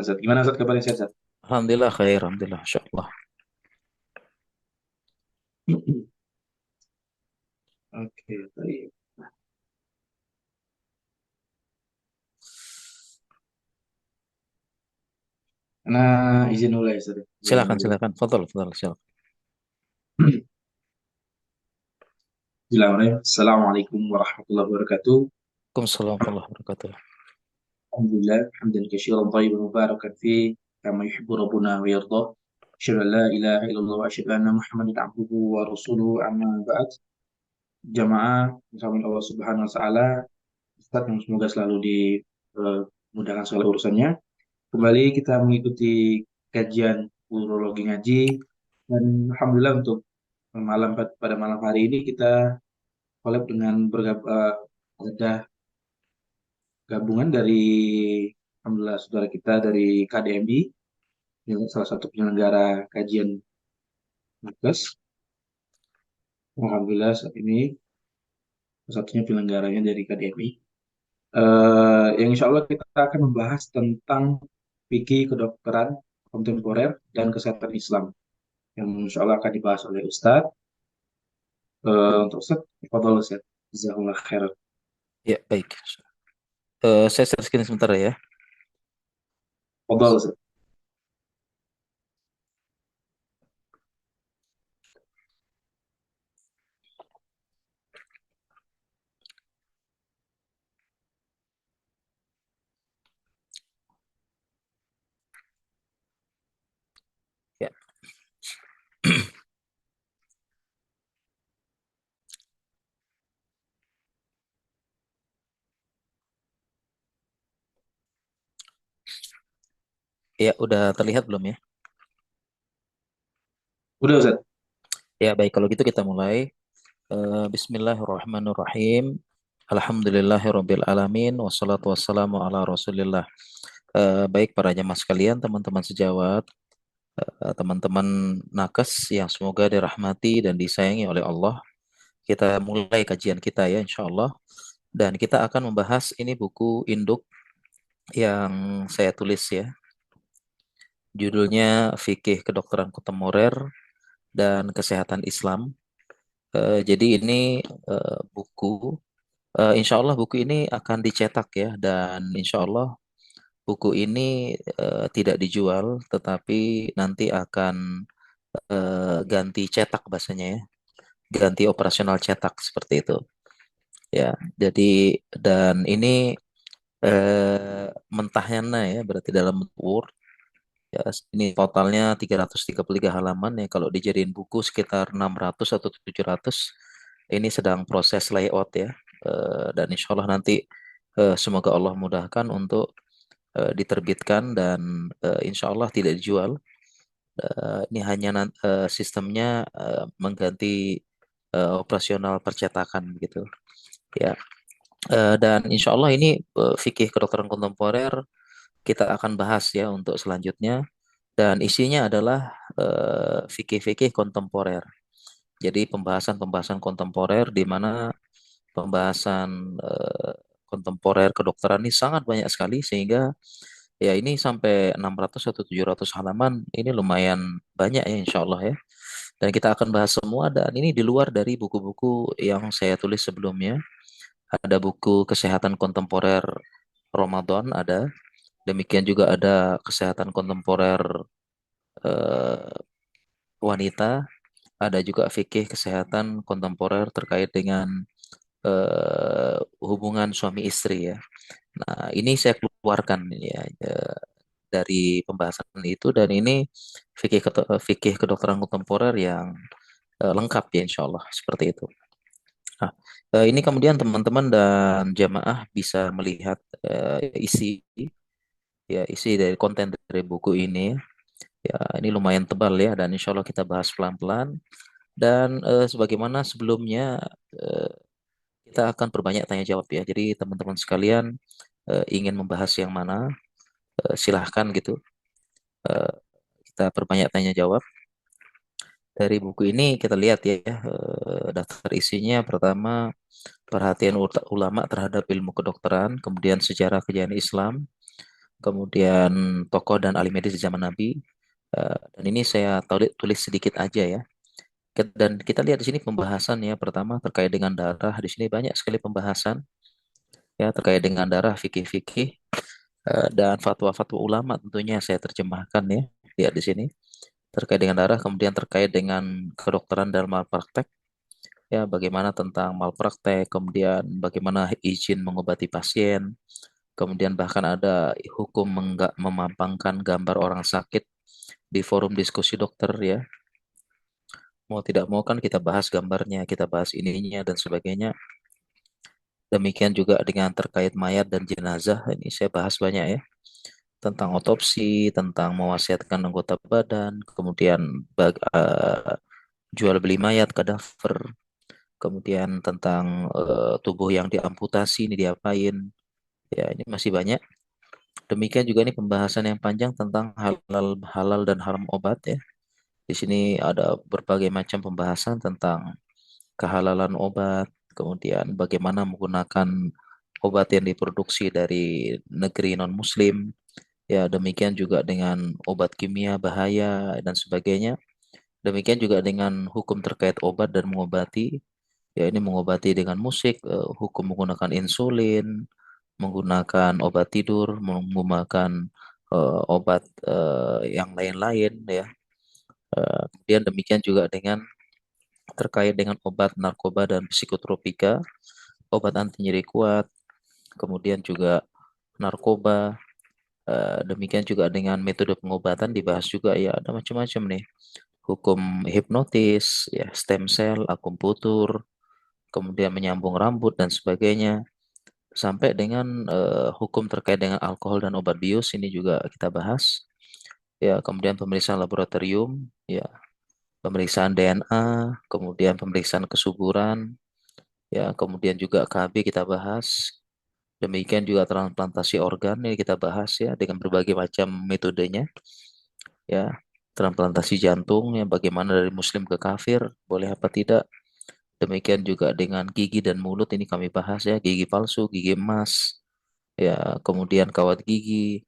Zat. Gimana Zat kabarnya sehat Zat? Alhamdulillah khair, alhamdulillah, insya Allah. Oke, baik. Nah, izin mulai Zat. Izin Silakan, mulai. silakan, fadal, fadal, silakan. Bismillahirrahmanirrahim. Assalamualaikum warahmatullahi wabarakatuh. Waalaikumsalam warahmatullahi wabarakatuh. Alhamdulillah, hamdan katsiran thayyiban mubarakan fi kama yuhibbu rabbuna wa yardah. Asyhadu an la ilaha illallah wa asyhadu anna Muhammadan abduhu wa rasuluhu amma ba'd. Jamaah bersama Allah Subhanahu wa taala, Ustaz yang semoga selalu dimudahkan segala urusannya. Kembali kita mengikuti kajian urologi ngaji dan alhamdulillah untuk pada malam hari ini kita collab dengan ada gabungan dari alhamdulillah saudara kita dari KDMI, yang salah satu penyelenggara kajian Nakes. Alhamdulillah saat ini salah satunya penyelenggaranya dari KDMI. Yang insya Allah kita akan membahas tentang fikih kedokteran kontemporer dan kesehatan Islam yang insya Allah akan dibahas oleh Ustadz. Untuk Ustadz, Fadol Ustadz. Jazakumullah khairan. Ya, baik. Saya share screen sebentar ya. Fadol Ustadz. Ya, ya, udah terlihat belum ya? Udah Ustadz. Ya, baik. Kalau gitu kita mulai. Bismillahirrahmanirrahim. Alhamdulillahirabbil alamin wassalatu wassalamu ala Rasulillah. Baik para jemaah sekalian, teman-teman sejawat, teman-teman nakes yang semoga dirahmati dan disayangi oleh Allah. Kita mulai kajian kita ya, insya Allah. Dan kita akan membahas ini buku induk yang saya tulis ya. Judulnya Fikih Kedokteran Kontemporer dan Kesehatan Islam. Jadi ini buku, insya Allah buku ini akan dicetak ya, dan insya Allah buku ini tidak dijual, tetapi nanti akan ganti cetak bahasanya ya, ganti operasional cetak seperti itu. Ya, jadi dan ini mentahnya ya, berarti dalam bentuk Word. Ya, ini totalnya 333 halaman ya. Kalau dijadiin buku sekitar 600 atau 700. Ini sedang proses layout ya. Dan insya Allah nanti semoga Allah mudahkan untuk diterbitkan dan insya Allah tidak dijual. Ini hanya sistemnya mengganti operasional percetakan gitu. Ya. Dan insya Allah ini fikih kedokteran kontemporer kita akan bahas ya untuk selanjutnya. Dan isinya adalah fikih-fikih kontemporer. Jadi pembahasan-pembahasan kontemporer di mana pembahasan kontemporer kedokteran ini sangat banyak sekali sehingga ya ini sampai 600 atau 700 halaman ini lumayan banyak ya insya Allah ya. Dan kita akan bahas semua dan ini di luar dari buku-buku yang saya tulis sebelumnya. Ada buku Kesehatan Kontemporer Ramadan ada. Demikian juga ada Kesehatan Kontemporer eh, wanita, ada juga fikih kesehatan kontemporer terkait dengan hubungan suami istri ya. Nah, ini saya keluarkan ya dari pembahasan itu dan ini fikih kedokteran kontemporer yang lengkap ya insya Allah seperti itu. Nah, ini kemudian teman-teman dan jamaah bisa melihat isi ya isi dari konten dari buku ini. Ya, ini lumayan tebal ya dan insya Allah kita bahas pelan-pelan. Dan sebagaimana sebelumnya eh, kita akan perbanyak tanya jawab ya. Jadi teman-teman sekalian ingin membahas yang mana silahkan gitu. Eh, kita perbanyak tanya jawab. Dari buku ini kita lihat ya daftar isinya pertama perhatian ulama terhadap ilmu kedokteran, kemudian sejarah kejayaan Islam, kemudian tokoh dan ahli medis di zaman Nabi. Dan ini saya tulis sedikit aja ya. Dan kita lihat di sini pembahasan ya. Pertama terkait dengan darah. Di sini banyak sekali pembahasan ya terkait dengan darah, fikih-fikih dan fatwa-fatwa ulama tentunya saya terjemahkan ya. Lihat di sini terkait dengan darah, kemudian terkait dengan kedokteran dan malpraktek ya, bagaimana tentang malpraktek, kemudian bagaimana izin mengobati pasien, kemudian bahkan ada hukum memampangkan gambar orang sakit di forum diskusi dokter ya. Mau tidak mau kan kita bahas gambarnya, kita bahas ininya dan sebagainya. Demikian juga dengan terkait mayat dan jenazah, ini saya bahas banyak ya. Tentang otopsi, tentang mewasiatkan anggota badan, kemudian jual beli mayat, kadaver, kemudian tentang tubuh yang diamputasi ini diapain. Ya, ini masih banyak. Demikian juga ini pembahasan yang panjang tentang halal halal dan haram obat ya. Di sini ada berbagai macam pembahasan tentang kehalalan obat, kemudian bagaimana menggunakan obat yang diproduksi dari negeri non-muslim. Ya, demikian juga dengan obat kimia bahaya dan sebagainya. Demikian juga dengan hukum terkait obat dan mengobati. Ya, ini mengobati dengan musik, hukum menggunakan insulin, menggunakan obat tidur, menggunakan obat yang lain-lain ya. Kemudian demikian juga dengan terkait dengan obat narkoba dan psikotropika, obat anti nyeri kuat, kemudian juga narkoba. Demikian juga dengan metode pengobatan dibahas juga ya, ada macam-macam nih. Hukum hipnotis, ya stem cell, akupunktur, kemudian menyambung rambut dan sebagainya. Sampai dengan hukum terkait dengan alkohol dan obat bius ini juga kita bahas. Ya, kemudian pemeriksaan laboratorium, ya, pemeriksaan DNA, kemudian pemeriksaan kesuburan, ya, kemudian juga KB kita bahas. Demikian juga transplantasi organ ini kita bahas ya dengan berbagai macam metodenya, ya. Transplantasi jantung ya, bagaimana dari muslim ke kafir, boleh apa tidak. Demikian juga dengan gigi dan mulut ini kami bahas ya, gigi palsu, gigi emas, ya, kemudian kawat gigi,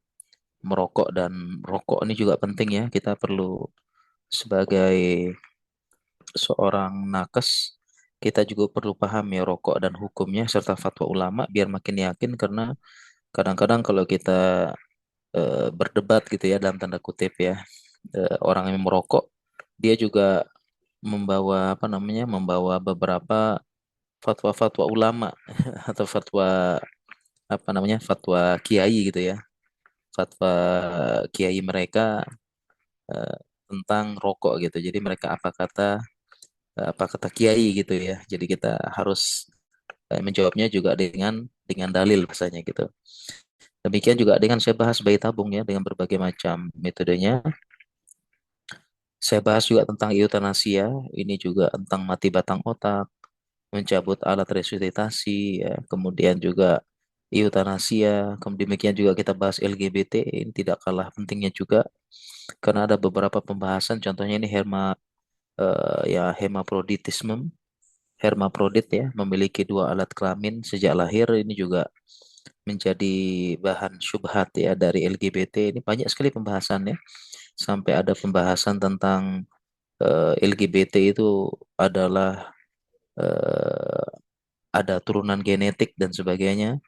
merokok dan rokok ini juga penting ya. Kita perlu sebagai seorang nakes, kita juga perlu paham ya rokok dan hukumnya serta fatwa ulama biar makin yakin, karena kadang-kadang kalau kita berdebat gitu ya dalam tanda kutip ya, orang yang merokok dia juga membawa apa namanya, membawa beberapa fatwa-fatwa ulama atau fatwa apa namanya, fatwa kiai gitu ya, fatwa kiai mereka eh, tentang rokok gitu. Jadi mereka apa kata kiai gitu ya. Jadi kita harus menjawabnya juga dengan dalil bahasanya gitu. Demikian juga dengan saya bahas bayi tabung ya dengan berbagai macam metodenya. Saya bahas juga tentang eutanasia, ini juga tentang mati batang otak, mencabut alat resusitasi, ya, kemudian juga eutanasia, kemudian demikian juga kita bahas LGBT, ini tidak kalah pentingnya juga karena ada beberapa pembahasan, contohnya ini ya hermaphroditisme, hermaprodit ya, memiliki dua alat kelamin sejak lahir, ini juga menjadi bahan syubhat ya dari LGBT. Ini banyak sekali pembahasannya, sampai ada pembahasan tentang LGBT itu adalah eh, ada turunan genetik dan sebagainya.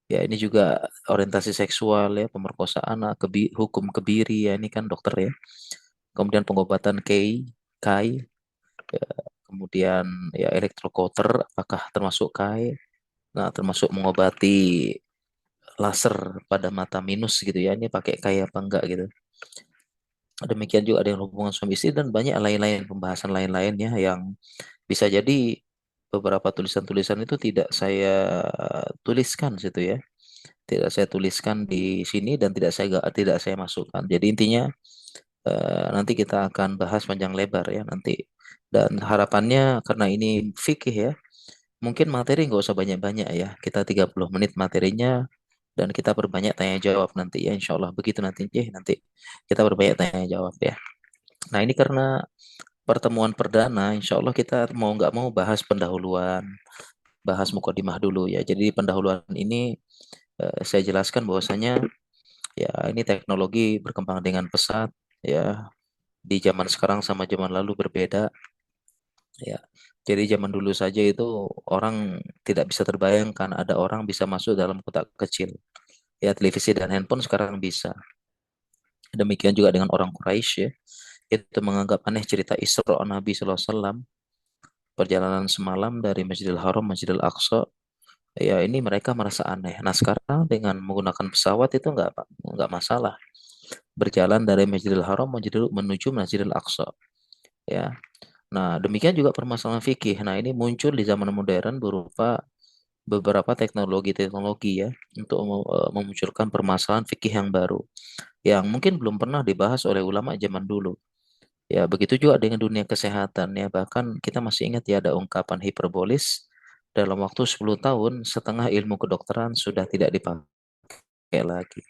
Ya, ini juga orientasi seksual ya, pemerkosaan, hukum kebiri ya, ini kan dokter ya. Kemudian pengobatan KAI, ya, kemudian ya elektrokuter apakah termasuk KAI? Nah, termasuk mengobati laser pada mata minus gitu ya. Ini pakai KAI apa enggak gitu. Demikian juga dengan hubungan suami istri dan banyak lain-lain pembahasan lain-lainnya yang bisa jadi beberapa tulisan-tulisan itu tidak saya tuliskan situ ya, tidak saya tuliskan di sini dan tidak saya masukkan. Jadi intinya nanti kita akan bahas panjang lebar ya nanti. Dan harapannya karena ini fikih ya, mungkin materi nggak usah banyak-banyak ya. Kita 30 menit materinya dan kita berbanyak tanya jawab nanti ya, insya Allah begitu nanti. Nanti kita berbanyak tanya jawab ya. Nah, ini karena pertemuan perdana, insya Allah kita mau nggak mau bahas pendahuluan, bahas mukadimah dulu ya. Jadi pendahuluan ini saya jelaskan bahwasanya Ya, ini teknologi berkembang dengan pesat. Ya, di zaman sekarang sama zaman lalu berbeda. Ya, jadi zaman dulu saja itu orang tidak bisa terbayangkan ada orang bisa masuk dalam kotak kecil. Ya, televisi dan handphone sekarang bisa. Demikian juga dengan orang Quraisy ya. Itu menganggap aneh cerita Isra Nabi Sallallahu Alaihi Wasallam, perjalanan semalam dari Masjidil Haram, Masjidil Aqsa. Ya, ini mereka merasa aneh. Nah, sekarang dengan menggunakan pesawat itu nggak masalah. Berjalan dari Masjidil Haram menuju Masjidil Aqsa. Ya. Nah, demikian juga permasalahan fikih. Nah, ini muncul di zaman modern berupa beberapa teknologi-teknologi ya untuk memunculkan permasalahan fikih yang baru yang mungkin belum pernah dibahas oleh ulama zaman dulu. Ya, begitu juga dengan dunia kesehatan ya. Bahkan kita masih ingat ya ada ungkapan hiperbolis dalam waktu 10 tahun setengah ilmu kedokteran sudah tidak dipakai lagi.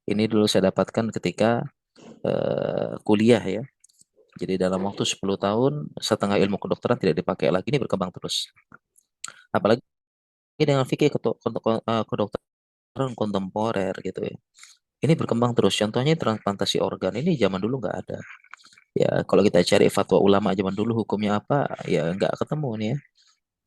Ini dulu saya dapatkan ketika kuliah ya. Jadi dalam waktu 10 tahun setengah ilmu kedokteran tidak dipakai lagi, ini berkembang terus. Apalagi dengan fikih kedokteran kontemporer gitu ya. Ini berkembang terus. Contohnya transplantasi organ ini zaman dulu nggak ada. Ya, kalau kita cari fatwa ulama zaman dulu hukumnya apa, ya nggak ketemu nih ya.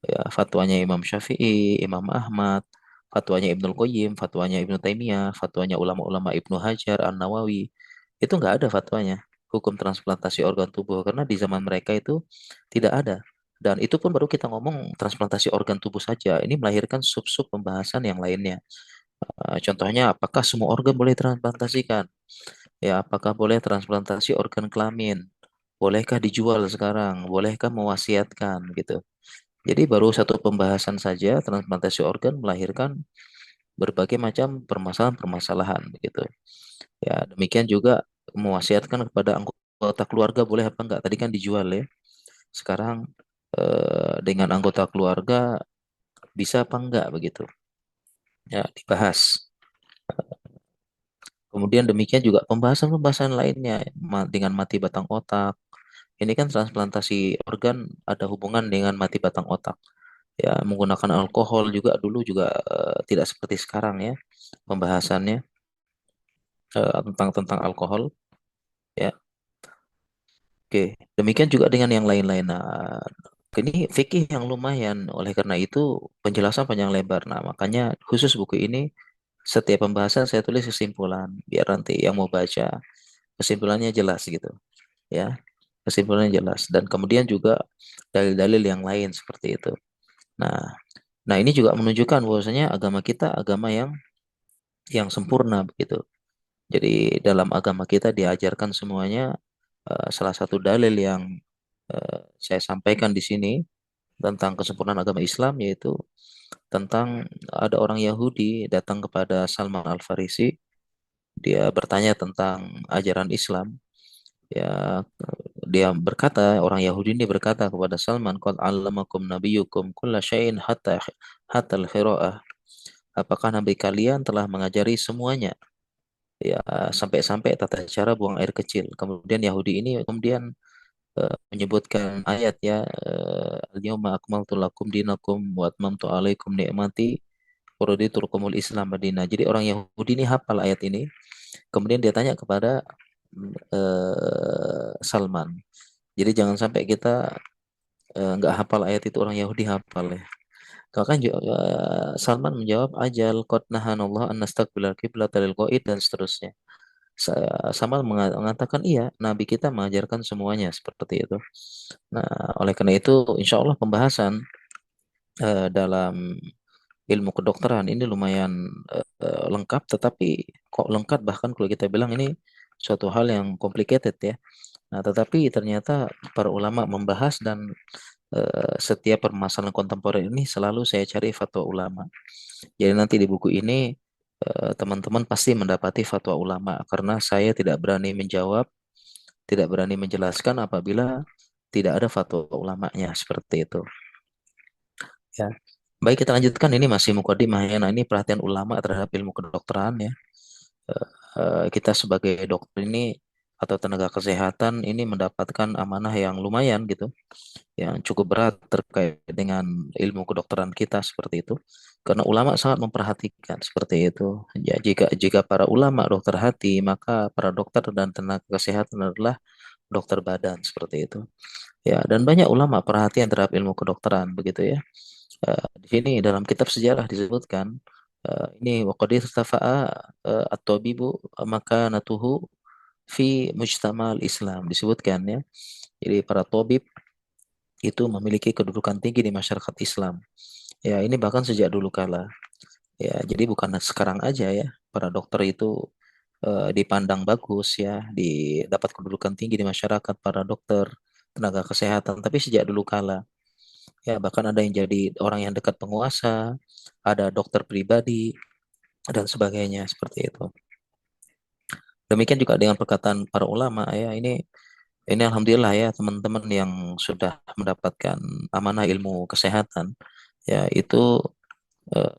Ya, fatwanya Imam Syafi'i, Imam Ahmad, fatwanya Ibnul Qayyim, fatwanya Ibnu Taimiyah, fatwanya ulama-ulama Ibnu Hajar, An-Nawawi. Itu nggak ada fatwanya hukum transplantasi organ tubuh karena di zaman mereka itu tidak ada. Dan itu pun baru kita ngomong transplantasi organ tubuh saja. Ini melahirkan sub-sub pembahasan yang lainnya. Contohnya, apakah semua organ boleh transplantasikan? Ya, apakah boleh transplantasi organ kelamin? Bolehkah dijual sekarang? Bolehkah mewasiatkan gitu? Jadi baru satu pembahasan saja transplantasi organ melahirkan berbagai macam permasalahan-permasalahan gitu. Ya, demikian juga mewasiatkan kepada anggota keluarga boleh apa enggak? Tadi kan dijual ya. Sekarang dengan anggota keluarga bisa apa enggak begitu? Ya, dibahas. Kemudian demikian juga pembahasan-pembahasan lainnya dengan mati batang otak. Ini kan transplantasi organ ada hubungan dengan mati batang otak. Ya, menggunakan alkohol juga dulu juga tidak seperti sekarang ya pembahasannya tentang tentang alkohol. Ya, oke. Demikian juga dengan yang lain-lain. Nah, ini fikih yang lumayan. Oleh karena itu penjelasan panjang lebar. Nah, makanya khusus buku ini setiap pembahasan saya tulis kesimpulan biar nanti yang mau baca kesimpulannya jelas gitu. Ya, kesimpulannya jelas. Dan kemudian juga dalil-dalil yang lain seperti itu. Nah, nah ini juga menunjukkan bahwasanya agama kita agama yang sempurna begitu. Jadi dalam agama kita diajarkan semuanya. Salah satu dalil yang saya sampaikan di sini tentang kesempurnaan agama Islam yaitu tentang ada orang Yahudi datang kepada Salman Al-Farisi. Dia bertanya tentang ajaran Islam. Ya, dia berkata, orang Yahudi ini berkata kepada Salman, "Qad 'allamakum nabiyyukum kulla syai'in hatta al-qira'ah." Apakah nabi kalian telah mengajari semuanya? Ya, sampai-sampai tata cara buang air kecil. Kemudian Yahudi ini kemudian menyebutkan ayat ya, al-yawma akmaltu lakum dinakum wa atmamtu alaikum ni'mati wa raditu lakumul Islam madinah. Jadi orang Yahudi ini hafal ayat ini. Kemudian dia tanya kepada Salman. Jadi jangan sampai kita nggak hafal ayat itu, orang Yahudi hafal ya. Bahkan Salman menjawab ajal qad nahanallah an nastaqbilal qiblat lil qaid dan seterusnya. Salman mengatakan iya, Nabi kita mengajarkan semuanya seperti itu. Nah, oleh karena itu, insya Allah pembahasan dalam ilmu kedokteran ini lumayan lengkap, tetapi kok lengkap bahkan kalau kita bilang ini suatu hal yang complicated ya. Nah, tetapi ternyata para ulama membahas dan setiap permasalahan kontemporer ini selalu saya cari fatwa ulama. Jadi nanti di buku ini teman-teman pasti mendapati fatwa ulama karena saya tidak berani menjawab, tidak berani menjelaskan apabila tidak ada fatwa ulamanya seperti itu. Ya. Baik, kita lanjutkan. Ini masih mukadimah ya. Nah, ini perhatian ulama terhadap ilmu kedokteran ya. Kita sebagai dokter ini atau tenaga kesehatan ini mendapatkan amanah yang lumayan gitu, yang cukup berat terkait dengan ilmu kedokteran kita seperti itu. Karena ulama sangat memperhatikan seperti itu. Ya, jika jika para ulama dokter hati, maka para dokter dan tenaga kesehatan adalah dokter badan seperti itu. Ya, dan banyak ulama perhatian terhadap ilmu kedokteran begitu ya. Di sini dalam kitab sejarah disebutkan ini waqad irtafa'a at-tabibu makanatuhu fi mujtamal Islam disebutkan ya. Jadi para tabib itu memiliki kedudukan tinggi di masyarakat Islam. Ya, ini bahkan sejak dulu kala. Ya, jadi bukan sekarang aja ya, para dokter itu dipandang bagus ya, dapat kedudukan tinggi di masyarakat para dokter, tenaga kesehatan, tapi sejak dulu kala. Ya, bahkan ada yang jadi orang yang dekat penguasa, ada dokter pribadi dan sebagainya seperti itu. Demikian juga dengan perkataan para ulama ya, ini alhamdulillah ya teman-teman yang sudah mendapatkan amanah ilmu kesehatan ya itu eh,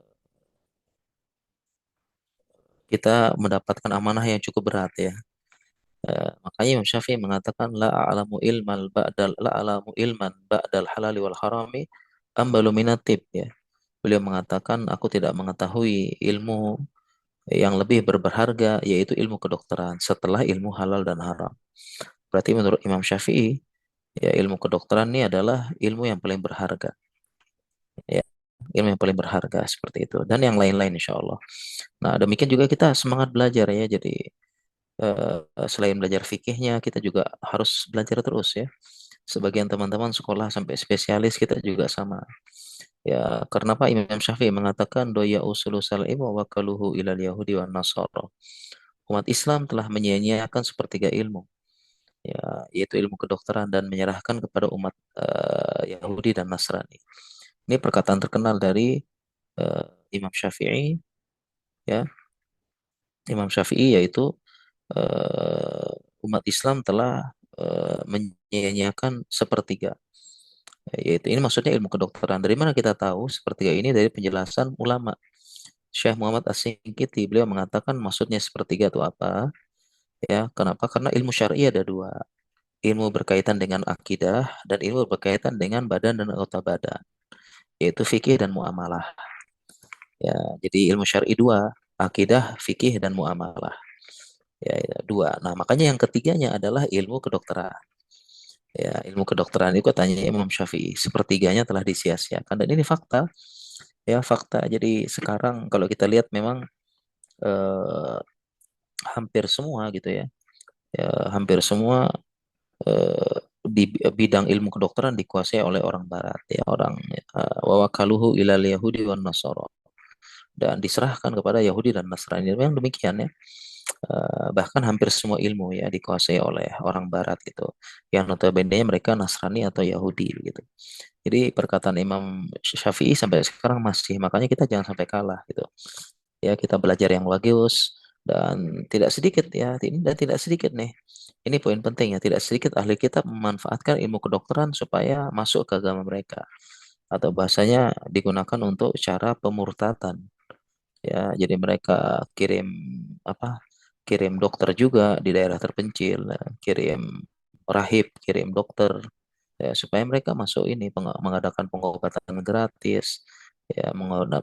kita mendapatkan amanah yang cukup berat ya. Makanya Imam Syafi'i mengatakan la alamu ilman ba'dal halali wal harami ambalu minatib ya. Beliau mengatakan aku tidak mengetahui ilmu yang lebih berharga yaitu ilmu kedokteran setelah ilmu halal dan haram. Berarti menurut Imam Syafi'i ya ilmu kedokteran ini adalah ilmu yang paling berharga ya. Ilmu yang paling berharga seperti itu dan yang lain-lain insya Allah. Nah demikian juga kita semangat belajar ya. Jadi selain belajar fikihnya, kita juga harus belajar terus ya. Sebagian teman-teman sekolah sampai spesialis kita juga sama. Ya, karena Pak Imam Syafi'i mengatakan doya usulu sal'im wa wakaluhu ilal yahudi wa nasara. Umat Islam telah menyia-nyiakan sepertiga ilmu, ya, yaitu ilmu kedokteran dan menyerahkan kepada umat Yahudi dan Nasrani. Ini perkataan terkenal dari eh, Imam Syafi'i, ya, Imam Syafi'i yaitu eh, umat Islam telah menyia-nyiakan sepertiga. Yaitu ini maksudnya ilmu kedokteran. Dari mana kita tahu sepertiga ini? Dari penjelasan ulama. Syekh Muhammad As-Singkiti beliau mengatakan maksudnya sepertiga itu apa? Ya, kenapa? Karena ilmu syar'i ada dua. Ilmu berkaitan dengan akidah dan ilmu berkaitan dengan badan dan anggota badan, yaitu fikih dan muamalah. Ya, jadi ilmu syar'i dua, akidah, fikih dan muamalah. Ya, ya, dua. Nah, makanya yang ketiganya adalah ilmu kedokteran. Ya, ilmu kedokteran itu katanya Imam Syafi'i sepertiganya telah disia-siakan dan ini fakta. Ya, fakta. Jadi sekarang kalau kita lihat memang eh, hampir semua gitu ya. Ya, hampir semua di bidang ilmu kedokteran dikuasai oleh orang barat ya, orang wawakaluhu ilal yahudi wan nasara dan diserahkan kepada Yahudi dan Nasrani. Memang demikian ya. Bahkan hampir semua ilmu ya dikuasai oleh orang barat gitu. Yang notabene mereka Nasrani atau Yahudi gitu. Jadi perkataan Imam Syafi'i sampai sekarang masih, makanya kita jangan sampai kalah gitu. Ya, kita belajar yang bagus dan tidak sedikit ya, ini dan tidak sedikit nih. Ini poin penting ya, tidak sedikit ahli kitab memanfaatkan ilmu kedokteran supaya masuk ke agama mereka atau bahasanya digunakan untuk cara pemurtatan. Ya, jadi mereka kirim apa? Kirim dokter juga di daerah terpencil, ya, kirim rahib, kirim dokter ya, supaya mereka masuk ini mengadakan pengobatan gratis ya,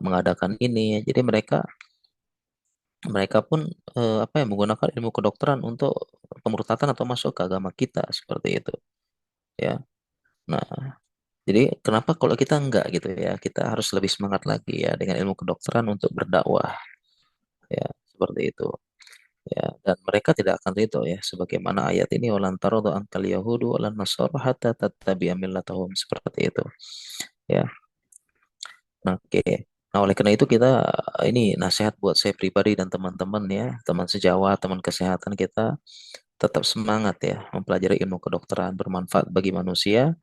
mengadakan ini ya. Jadi mereka mereka pun apa ya menggunakan ilmu kedokteran untuk pemurtatan atau masuk ke agama kita seperti itu ya. Nah, jadi kenapa kalau kita enggak gitu ya, kita harus lebih semangat lagi ya dengan ilmu kedokteran untuk berdakwah ya seperti itu ya. Dan mereka tidak akan ridho ya sebagaimana ayat ini walan taradu angkal yahudu walan nasara hatta tattabi'a millatahum seperti itu ya. Nah, oke. Nah, oleh karena itu kita ini nasihat buat saya pribadi dan teman-teman ya, teman sejawat, teman kesehatan kita tetap semangat ya mempelajari ilmu kedokteran bermanfaat bagi manusia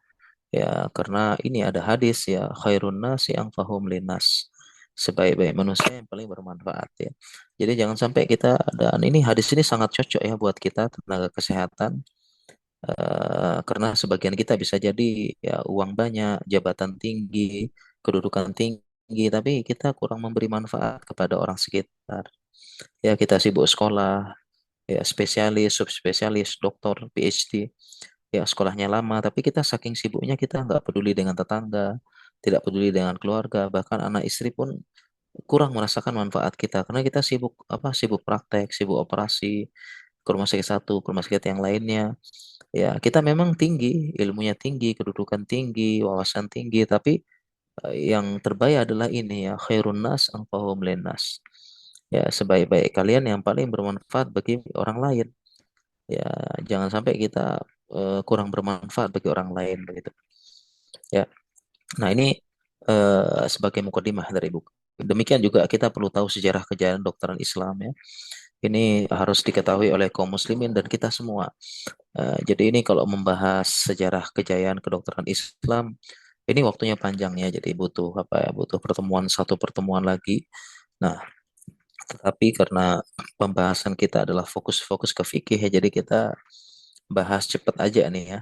ya karena ini ada hadis ya khairun nasi anfahum linnas, sebaik-baik manusia yang paling bermanfaat ya. Jadi jangan sampai kita, dan ini hadis ini sangat cocok ya buat kita tenaga kesehatan. Karena sebagian kita bisa jadi ya uang banyak, jabatan tinggi, kedudukan tinggi, tapi kita kurang memberi manfaat kepada orang sekitar. Ya kita sibuk sekolah, ya spesialis, subspesialis, doktor, PhD. Ya sekolahnya lama, tapi kita saking sibuknya kita nggak peduli dengan tetangga, tidak peduli dengan keluarga, bahkan anak istri pun kurang merasakan manfaat kita karena kita sibuk apa sibuk praktek, sibuk operasi ke rumah sakit satu, ke rumah sakit yang lainnya. Ya, kita memang tinggi, ilmunya tinggi, kedudukan tinggi, wawasan tinggi, tapi yang terbaik adalah ini ya, khairun nas anfa'uhum linnas. Ya, sebaik-baik kalian yang paling bermanfaat bagi orang lain. Ya, jangan sampai kita kurang bermanfaat bagi orang lain begitu. Ya. Nah, ini sebagai mukadimah dari buku. Demikian juga kita perlu tahu sejarah kejayaan kedokteran Islam ya. Ini harus diketahui oleh kaum muslimin dan kita semua. Jadi ini kalau membahas sejarah kejayaan kedokteran Islam, ini waktunya panjang ya. Jadi butuh apa ya? Butuh pertemuan satu pertemuan lagi. Nah, tetapi karena pembahasan kita adalah fokus-fokus ke fikih ya, jadi kita bahas cepat aja nih ya.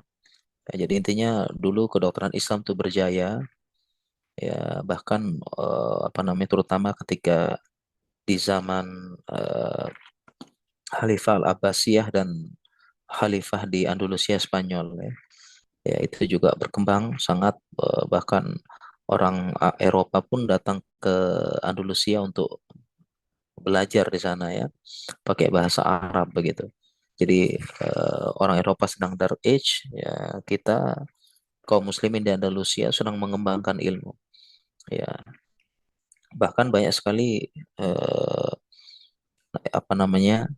Jadi intinya dulu kedokteran Islam tuh berjaya ya, bahkan apa namanya terutama ketika di zaman Khalifah Al-Abbasiyah dan Khalifah di Andalusia Spanyol ya. Ya, itu juga berkembang sangat bahkan orang Eropa pun datang ke Andalusia untuk belajar di sana ya, pakai bahasa Arab begitu. Jadi orang Eropa sedang dark age ya, kita kaum muslimin di Andalusia sedang mengembangkan ilmu. Ya, bahkan banyak sekali eh, apa namanya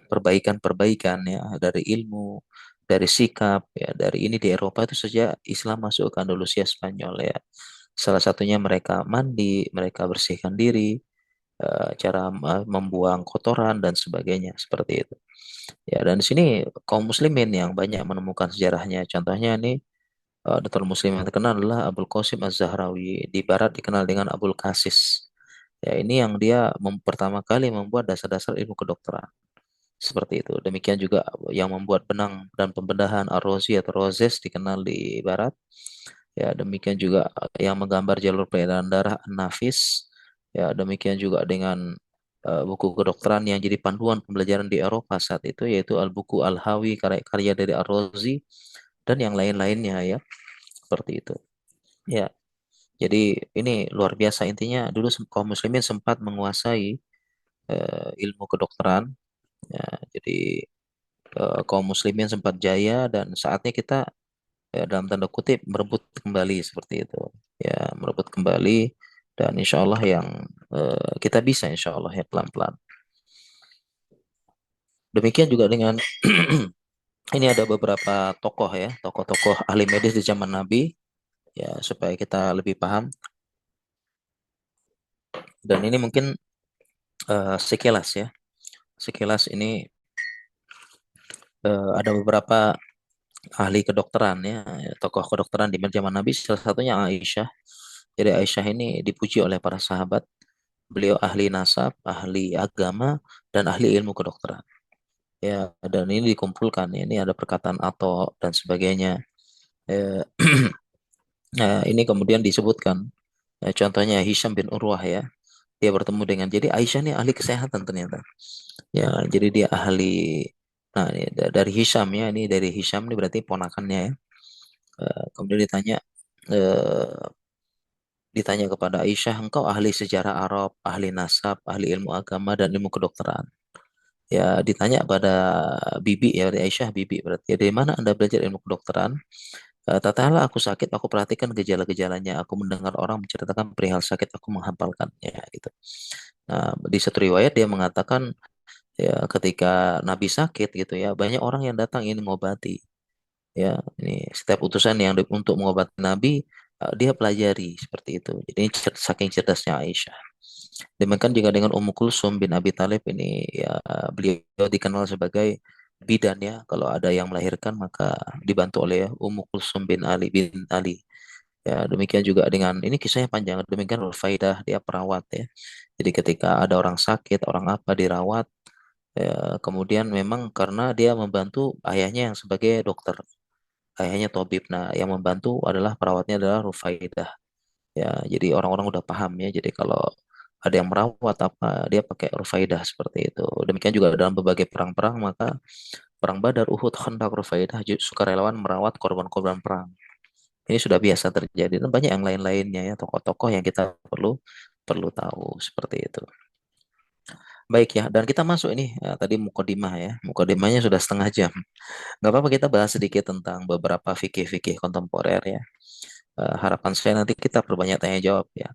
perbaikan-perbaikan ya dari ilmu, dari sikap ya, dari ini di Eropa itu sejak Islam masuk ke Andalusia Spanyol ya. Salah satunya mereka mandi, mereka bersihkan diri, cara membuang kotoran dan sebagainya seperti itu. Ya, dan di sini kaum muslimin yang banyak menemukan sejarahnya. Contohnya ini Dr. Muslim yang terkenal adalah Abul Qasim Az-Zahrawi. Di barat dikenal dengan Abul Qasis. Ya, ini yang dia pertama kali membuat dasar-dasar ilmu kedokteran. Seperti itu. Demikian juga yang membuat benang dan pembedahan Ar-Razi atau Rozes dikenal di barat. Ya, demikian juga yang menggambar jalur peredaran darah An-Nafis. Ya, demikian juga dengan buku kedokteran yang jadi panduan pembelajaran di Eropa saat itu yaitu Al-Buku Al-Hawi karya dari Ar-Razi dan yang lain-lainnya ya, seperti itu. Ya, jadi ini luar biasa intinya dulu kaum muslimin sempat menguasai ilmu kedokteran ya, jadi kaum muslimin sempat jaya dan saatnya kita ya, dalam tanda kutip merebut kembali seperti itu ya, merebut kembali dan insya Allah yang kita bisa insya Allah ya pelan-pelan. Demikian juga dengan ini ada beberapa tokoh ya, tokoh-tokoh ahli medis di zaman Nabi ya supaya kita lebih paham dan ini mungkin sekilas ya, sekilas ini ada beberapa ahli kedokteran ya, tokoh kedokteran di zaman Nabi salah satunya Aisyah. Jadi Aisyah ini dipuji oleh para sahabat. Beliau ahli nasab, ahli agama, dan ahli ilmu kedokteran. Ya, dan ini dikumpulkan. Ini ada perkataan atau dan sebagainya. Eh, nah, ini kemudian disebutkan. Contohnya Hisham bin Urwah ya. Dia bertemu dengan. Jadi Aisyah ini ahli kesehatan ternyata. Ya, jadi dia ahli. Nah, ini dari Hisham ya. Ini dari Hisham ini berarti ponakannya ya. Kemudian eh, ditanya kepada Aisyah, engkau ahli sejarah Arab, ahli nasab, ahli ilmu agama dan ilmu kedokteran. Ya, ditanya pada bibi ya, dari Aisyah bibi berarti. Ya, dari mana Anda belajar ilmu kedokteran? Tatkala aku sakit, aku perhatikan gejala-gejalanya. Aku mendengar orang menceritakan perihal sakit, aku menghafalkannya gitu. Nah, di satu riwayat dia mengatakan ya ketika Nabi sakit gitu ya, banyak orang yang datang ingin mengobati. Ya, ini setiap utusan yang untuk mengobati Nabi dia pelajari seperti itu. Jadi ini saking cerdasnya Aisyah. Demikian juga dengan Ummu Kulsum bin Abi Thalib ini ya beliau dikenal sebagai bidan ya. Kalau ada yang melahirkan maka dibantu oleh Ummu Kulsum bin Ali. Ya, demikian juga dengan ini kisahnya panjang. Demikian Rufaidah dia perawat ya. Jadi ketika ada orang sakit, orang apa dirawat ya, kemudian memang karena dia membantu ayahnya yang sebagai dokter, ayahnya tabib. Nah, yang membantu adalah perawatnya adalah Rufaidah. Ya, jadi orang-orang udah paham ya. Jadi kalau ada yang merawat apa, dia pakai Rufaidah seperti itu. Demikian juga dalam berbagai perang-perang, maka perang Badar, Uhud, Khandaq, Rufaidah, sukarelawan merawat korban-korban perang. Ini sudah biasa terjadi dan banyak yang lain-lainnya ya, tokoh-tokoh yang kita perlu perlu tahu seperti itu. Baik ya, dan kita masuk ini tadi mukadimah ya. Mukadimahnya sudah setengah jam. Nggak apa-apa kita bahas sedikit tentang beberapa fikih-fikih kontemporer ya. Harapan saya nanti kita perbanyak tanya jawab ya.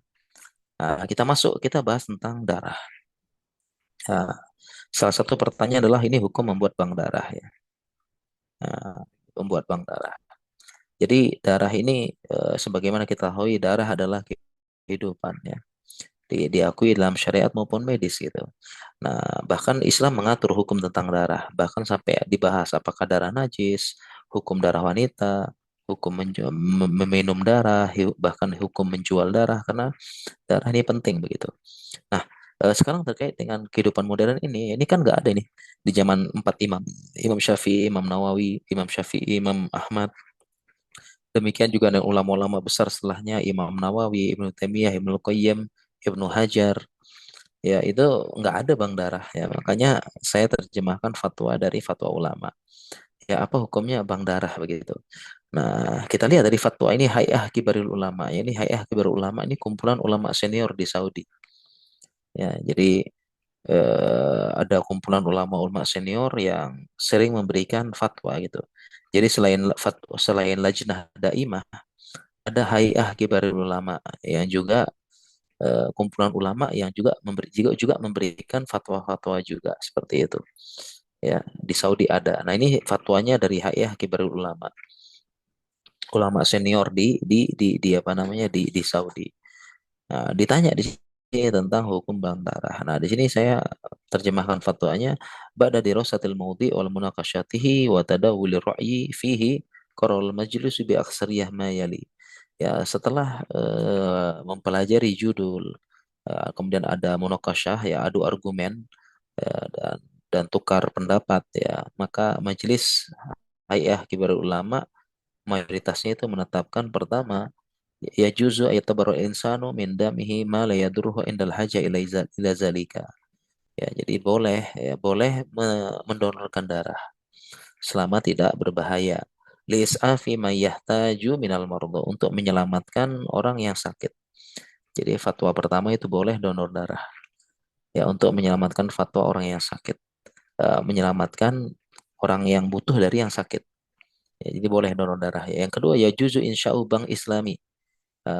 Kita masuk, kita bahas tentang darah. Nah, salah satu pertanyaan adalah ini hukum membuat bank darah ya. Membuat bank darah. Jadi darah ini sebagaimana kita tahu darah adalah kehidupan ya. Diakui dalam syariat maupun medis gitu. Nah, bahkan Islam mengatur hukum tentang darah, bahkan sampai dibahas apakah darah najis, hukum darah wanita, hukum meminum darah, bahkan hukum menjual darah karena darah ini penting begitu. Nah, sekarang terkait dengan kehidupan modern ini kan nggak ada nih di zaman empat imam, Imam Syafi'i, Imam Nawawi, Imam Syafi'i, Imam Ahmad. Demikian juga dengan ulama-ulama besar setelahnya, Imam Nawawi, Ibnu Taimiyah, Ibnu Qayyim, Ibnu Hajar. Ya, itu nggak ada bang darah ya. Makanya saya terjemahkan fatwa dari fatwa ulama. Ya, apa hukumnya bang darah begitu. Nah, kita lihat dari fatwa ini Hay'ah Kibarul Ulama. Ya, ini Hay'ah Kibarul Ulama ini kumpulan ulama senior di Saudi. Ya, jadi ada kumpulan ulama-ulama senior yang sering memberikan fatwa gitu. Jadi selain fatwa, selain Lajnah Daimah, ada Hay'ah Kibarul Ulama yang juga kumpulan ulama yang juga memberikan fatwa-fatwa juga seperti itu. Ya, di Saudi ada. Nah, ini fatwanya dari Hay'ah Kibarul Ulama, ulama senior di apa namanya di Saudi. Nah, ditanya di sini tentang hukum bank darah. Nah, di sini saya terjemahkan fatwanya ba'da dirasatil maudhi wal munaqasyatihi wa tadawulir ra'yi fihi qarul majlis bi aksariyah ma yali. Ya, setelah mempelajari judul, kemudian ada munakasyah ya adu argumen dan tukar pendapat ya, maka majelis Hay'ah Kibarul Ulama mayoritasnya itu menetapkan pertama ya juzu ayatabaru insanu min damihi ma la yadurruhu indal haja ila zalika. Ya, jadi boleh ya boleh mendonorkan darah selama tidak berbahaya. Li'is'afi may yahtaju minal mardu untuk menyelamatkan orang yang sakit. Jadi fatwa pertama itu boleh donor darah ya untuk menyelamatkan fatwa orang yang sakit. Menyelamatkan orang yang butuh dari yang sakit. Ya, jadi boleh donor darah. Ya. Yang kedua ya juzu insya'u bank Islami.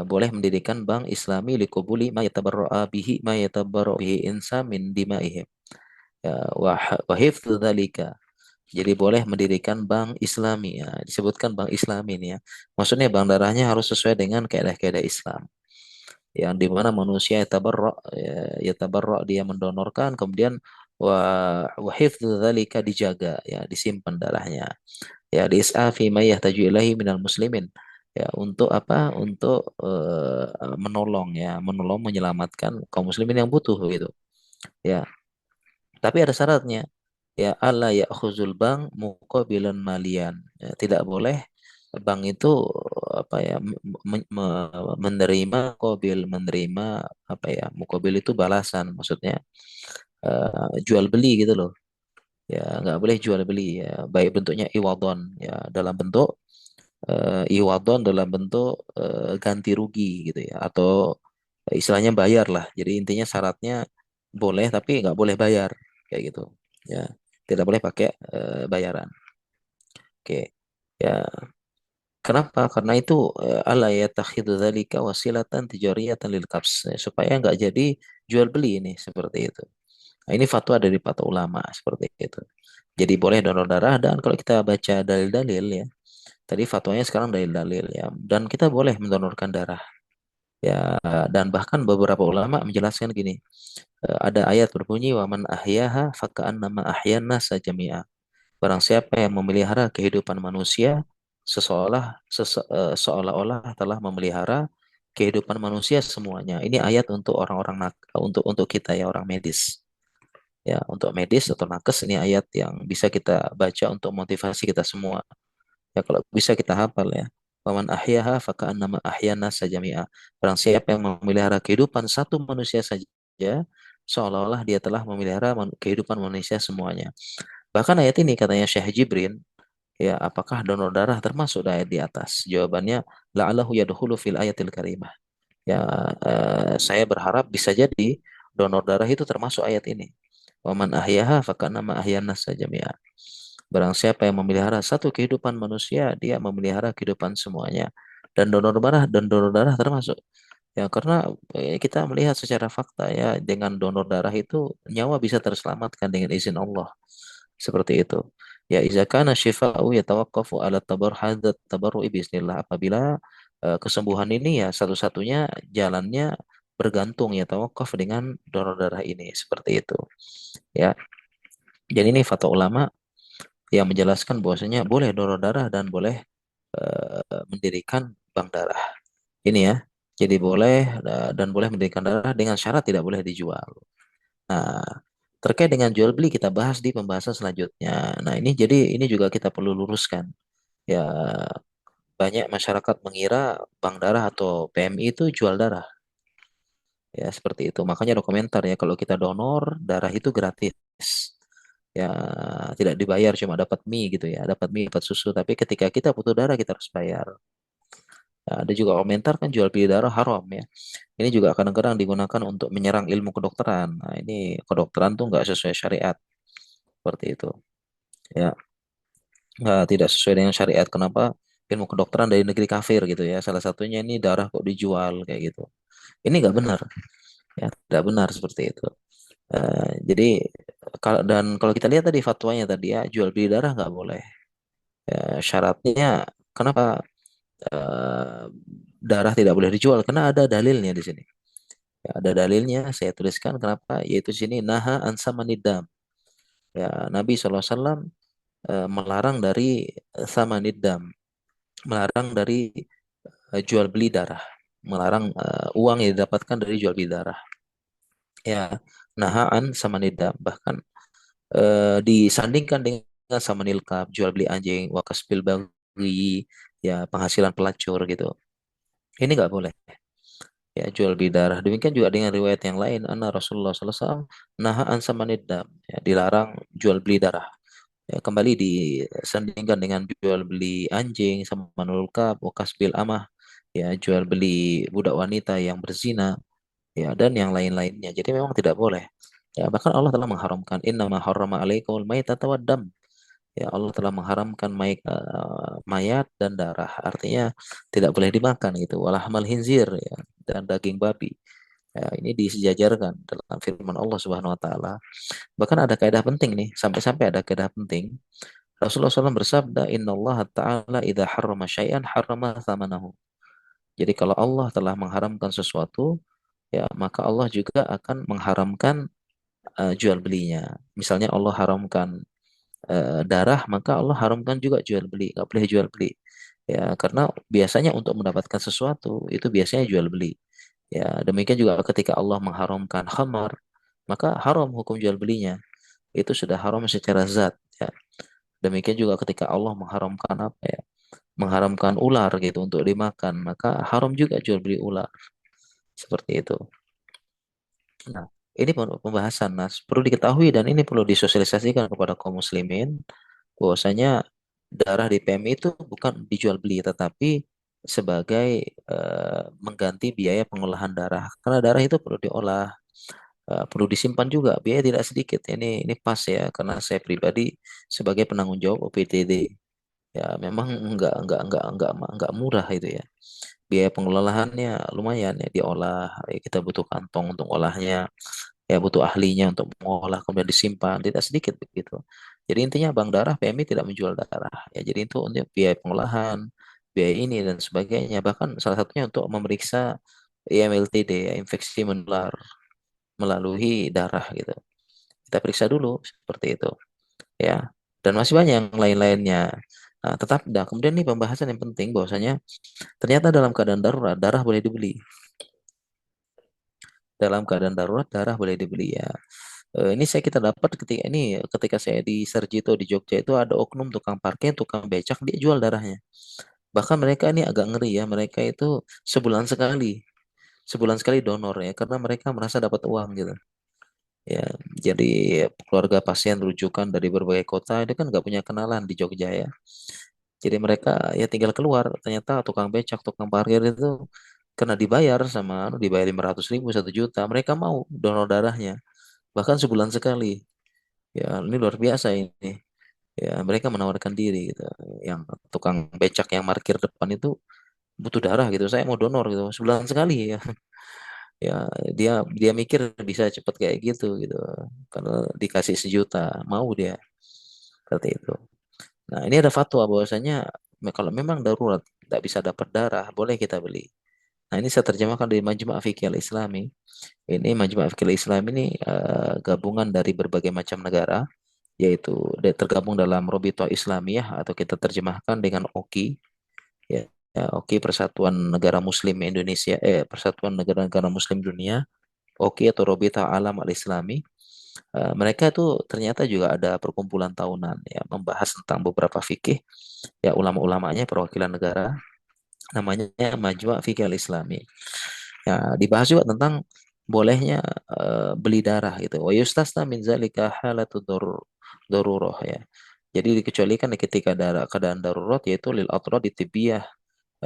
Boleh mendirikan bank Islami likubuli ma yatabarra'a bihi ma yatabarra'u bihi insa min dima'ihim. Ya, wa hifdzu dzalika. Jadi boleh mendirikan bank Islami ya. Disebutkan bank Islami ini ya. Maksudnya bank darahnya harus sesuai dengan kaidah-kaidah Islam. Yang dimana manusia yatabarra dia mendonorkan kemudian wa wa hifdzu dzalika dijaga ya disimpan darahnya ya diis'afi may yahtaju ilahi minal muslimin ya untuk apa untuk menolong ya menolong menyelamatkan kaum muslimin yang butuh gitu ya tapi ada syaratnya ya alla ya'khuzul bank muqabilan malian ya, tidak boleh bank itu apa ya menerima kobil menerima apa ya mukobil itu balasan maksudnya jual beli gitu loh ya nggak boleh jual beli ya baik bentuknya iwadon ya dalam bentuk iwadon dalam bentuk ganti rugi gitu ya atau istilahnya bayar lah jadi intinya syaratnya boleh tapi nggak boleh bayar kayak gitu ya tidak boleh pakai bayaran oke ya kenapa? Karena itu ala yattakhidhu dzalika wasilatan tijariyatan lil kabs supaya nggak jadi jual beli ini seperti itu. Nah, ini fatwa dari para ulama seperti itu. Jadi boleh donor darah dan kalau kita baca dalil-dalil ya, tadi fatwanya sekarang dalil-dalil ya, dan kita boleh mendonorkan darah ya dan bahkan beberapa ulama menjelaskan gini, ada ayat berbunyi wa man ahyaha faka'annama ahyan nasa jami'a. Barang siapa yang memelihara kehidupan manusia, seolah-olah telah memelihara kehidupan manusia semuanya. Ini ayat untuk orang-orang untuk kita ya orang medis. Ya, untuk medis atau nakes ini ayat yang bisa kita baca untuk motivasi kita semua. Ya kalau bisa kita hafal ya. Waman ahyaha faka'annama ahyana sajami'a. Barang siapa yang memelihara kehidupan satu manusia saja seolah-olah dia telah memelihara kehidupan manusia semuanya. Bahkan ayat ini katanya Syekh Jibrin, ya apakah donor darah termasuk ayat di atas? Jawabannya la'allahu yadkhulu fil ayatil karimah. Ya, saya berharap bisa jadi donor darah itu termasuk ayat ini. Waman ahyaha fakannama ahyan nasa jami'a. Barang siapa yang memelihara satu kehidupan manusia, dia memelihara kehidupan semuanya. Dan donor darah termasuk. Ya, karena kita melihat secara fakta ya, dengan donor darah itu nyawa bisa terselamatkan dengan izin Allah. Seperti itu. Ya, iza kana syifa'u yatawaqqafu ala hadat tabarru'i bismillah. Apabila kesembuhan ini ya satu-satunya jalannya bergantung ya tawakuf dengan donor darah ini seperti itu. Ya, jadi ini fatwa ulama yang menjelaskan bahwasanya boleh donor darah dan boleh mendirikan bank darah. Ini ya. Jadi boleh dan boleh mendirikan darah dengan syarat tidak boleh dijual. Nah, terkait dengan jual beli kita bahas di pembahasan selanjutnya. Nah, ini jadi ini juga kita perlu luruskan. Ya, banyak masyarakat mengira bank darah atau PMI itu jual darah. Ya, seperti itu. Makanya ada komentar ya kalau kita donor darah itu gratis. Ya, tidak dibayar cuma dapat mie gitu ya, dapat mie, dapat susu. Tapi ketika kita butuh darah kita harus bayar. Nah, ada juga komentar kan jual beli darah haram ya. Ini juga kadang-kadang digunakan untuk menyerang ilmu kedokteran. Nah, ini kedokteran tuh nggak sesuai syariat seperti itu. Ya, nggak tidak sesuai dengan syariat. Kenapa? Ilmu kedokteran dari negeri kafir gitu ya. Salah satunya ini darah kok dijual kayak gitu. Ini nggak benar. Ya, tidak benar seperti itu. Jadi kalau kita lihat tadi fatwanya tadi ya jual beli darah nggak boleh. Syaratnya kenapa eh, darah tidak boleh dijual? Karena ada dalilnya di sini. Ya, ada dalilnya saya tuliskan kenapa yaitu di sini naha ansamanidam. Ya, Nabi SAW melarang dari samanidam, melarang dari jual beli darah, melarang uang yang didapatkan dari jual beli darah. Ya, nahaan samanidam bahkan disandingkan dengan sama nilkap jual beli anjing wakasbil bagi ya penghasilan pelacur gitu ini nggak boleh ya jual beli darah demikian juga dengan riwayat yang lain anna Rasulullah SAW nahaan sama nidam ya, dilarang jual beli darah ya, kembali disandingkan dengan jual beli anjing sama nilkap wakasbil amah ya jual beli budak wanita yang berzina ya dan yang lain-lainnya jadi memang tidak boleh ya bahkan Allah telah mengharamkan innama harrama alaikumul maitata wad dam. Ya Allah telah mengharamkan mayat dan darah. Artinya tidak boleh dimakan gitu. Walahmal hinzir ya dan daging babi. Ya, ini disejajarkan dalam firman Allah Subhanahu wa taala. Bahkan ada kaidah penting nih, sampai-sampai ada kaidah penting. Rasulullah SAW bersabda, "Inna Allah Ta'ala idza harrama syai'an harrama thamanahu." Jadi kalau Allah telah mengharamkan sesuatu, ya maka Allah juga akan mengharamkan jual belinya. Misalnya Allah haramkan darah, maka Allah haramkan juga jual beli, nggak boleh jual beli. Ya, karena biasanya untuk mendapatkan sesuatu itu biasanya jual beli. Ya, demikian juga ketika Allah mengharamkan khamar, maka haram hukum jual belinya. Itu sudah haram secara zat. Ya. Demikian juga ketika Allah mengharamkan apa ya? Mengharamkan ular gitu untuk dimakan, maka haram juga jual beli ular. Seperti itu. Nah, ini pembahasan, Nas. Perlu diketahui dan ini perlu disosialisasikan kepada kaum muslimin bahwasanya darah di PMI itu bukan dijual beli tetapi sebagai mengganti biaya pengolahan darah. Karena darah itu perlu diolah, perlu disimpan juga, biaya tidak sedikit. Ini pas ya karena saya pribadi sebagai penanggung jawab OPTD. Ya memang enggak murah itu ya. Biaya pengelolaannya lumayan ya diolah, ya, kita butuh kantong untuk olahnya ya butuh ahlinya untuk mengolah kemudian disimpan tidak sedikit begitu. Jadi intinya bank darah PMI tidak menjual darah ya jadi itu untuk biaya pengolahan biaya ini dan sebagainya bahkan salah satunya untuk memeriksa IMLTD ya, infeksi menular melalui darah gitu kita periksa dulu seperti itu ya dan masih banyak yang lain-lainnya. Nah, tetap dah kemudian nih pembahasan yang penting bahwasanya ternyata dalam keadaan darurat darah boleh dibeli dalam keadaan darurat darah boleh dibeli ya. Ini kita dapat ketika saya di Sarjito di Jogja itu ada oknum tukang parkir, tukang becak dia jual darahnya. Bahkan mereka ini agak ngeri ya, mereka itu sebulan sekali. sebulan sekali donor ya, karena mereka merasa dapat uang gitu. Ya, jadi keluarga pasien rujukan dari berbagai kota itu kan nggak punya kenalan di Jogja ya. Jadi mereka ya tinggal keluar, ternyata tukang becak, tukang parkir itu kena dibayar sama dibayar 500.000 1 juta, mereka mau donor darahnya bahkan sebulan sekali. Ya ini luar biasa ini. Ya mereka menawarkan diri gitu. Yang tukang becak yang parkir depan itu butuh darah gitu, saya mau donor gitu sebulan sekali ya. Ya dia dia mikir bisa cepet kayak gitu karena dikasih 1 juta mau dia seperti itu. Nah ini ada fatwa bahwasanya kalau memang darurat tidak bisa dapat darah boleh kita beli. Nah ini saya terjemahkan dari Majma' Fiqh Al-Islami. Ini Majma' Fiqh Al-Islam ini gabungan dari berbagai macam negara, yaitu tergabung dalam Robito Islamiyah atau kita terjemahkan dengan OKI, ya, ya, OKI Persatuan Negara Muslim Indonesia, Persatuan Negara-Negara Muslim Dunia, OKI atau Robita Alam Al-Islami. Mereka itu ternyata juga ada perkumpulan tahunan ya membahas tentang beberapa fikih, ya ulama-ulamanya perwakilan negara, namanya Majma' Fiqh Al-Islami. Ya, dibahas juga tentang bolehnya beli darah gitu. Wa yustasna min zalika halatu darurah ya. Jadi dikecualikan ketika keadaan darurat yaitu lil atrad tibbiyah,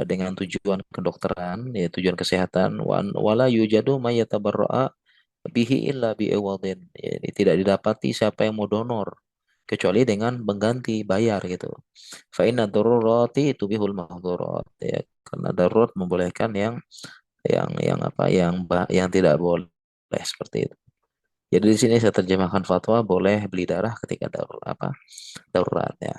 dengan tujuan kedokteran ya tujuan kesehatan, wala yujadu may yatabarra'a bihi illa bi iwadin. Ya, ini tidak didapati siapa yang mau donor kecuali dengan mengganti bayar gitu. Fa inna darurati tubihul mahdhurat ya, karena darurat membolehkan yang apa yang tidak boleh seperti itu. Jadi di sini saya terjemahkan fatwa boleh beli darah ketika darurat ya.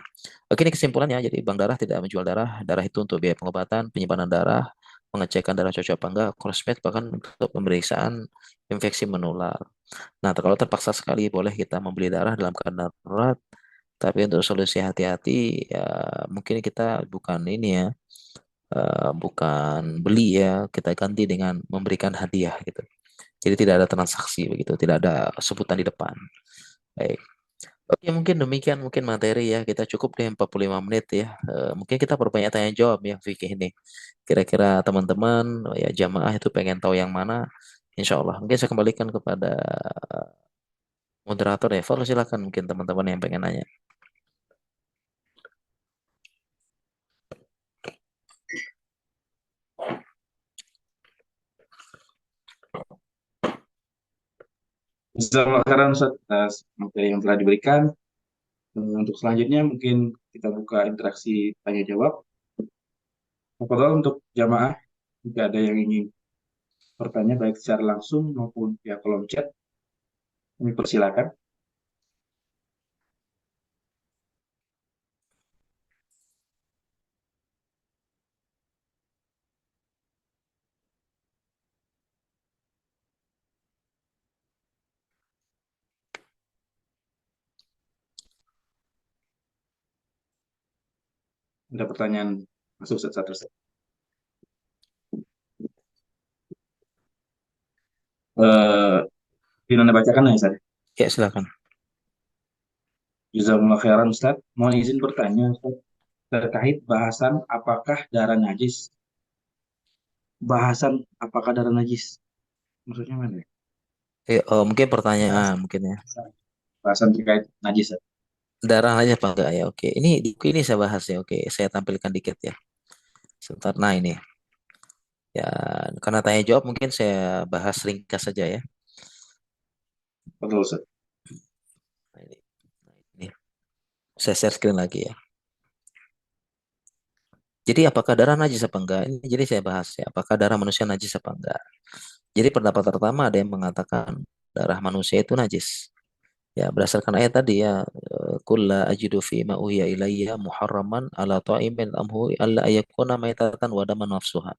Oke, ini kesimpulannya. Jadi bank darah tidak menjual darah. Darah itu untuk biaya pengobatan, penyimpanan darah, pengecekan darah cocok apa enggak, crossmed, bahkan untuk pemeriksaan infeksi menular. Nah, kalau terpaksa sekali boleh kita membeli darah dalam keadaan darurat. Tapi untuk solusi hati-hati ya mungkin kita bukan ini ya, bukan beli ya, kita ganti dengan memberikan hadiah gitu. Jadi tidak ada transaksi begitu, tidak ada sebutan di depan. Baik. Oke, mungkin demikian mungkin materi ya. Kita cukup deh 45 menit ya. Mungkin kita perbanyak tanya jawab ya Vicky ini. Kira-kira teman-teman ya jamaah itu pengen tahu yang mana? Insya Allah. Mungkin saya kembalikan kepada moderator ya. Fadlu silakan mungkin teman-teman yang pengen nanya. Jazakallah khairan Ustaz atas materi yang telah diberikan. Untuk selanjutnya mungkin kita buka interaksi tanya jawab. Apakah untuk jamaah jika ada yang ingin bertanya baik secara langsung maupun via kolom chat, kami persilakan. Ada pertanyaan masuk satu Ustaz. Eh, Bisa Anda bacakan ya Ustaz? Ya silakan. Jazakumullah khairan Ustaz. Mohon izin bertanya Ustaz, terkait bahasan apakah darah najis. Bahasan apakah darah najis? Maksudnya mana ya? Mungkin pertanyaan Bahasan, mungkin ya. bahasan terkait najis. Ustaz. Darah aja apa enggak ya? Oke. Ini saya bahas ya. Oke, saya tampilkan dikit ya. Sebentar. Nah ini ya karena tanya jawab mungkin saya bahas ringkas saja ya. Betul Ustaz. Nah, ini. Saya share screen lagi ya. Jadi apakah darah najis apa enggak? Ini jadi saya bahas ya. Apakah darah manusia najis apa enggak? Jadi pendapat pertama ada yang mengatakan darah manusia itu najis. Ya berdasarkan ayat tadi ya, kulla ajidu fi ma uhiya ilayya muharraman ala ta'imin amhu alla ayakuna maitatan wa daman mafsuhan.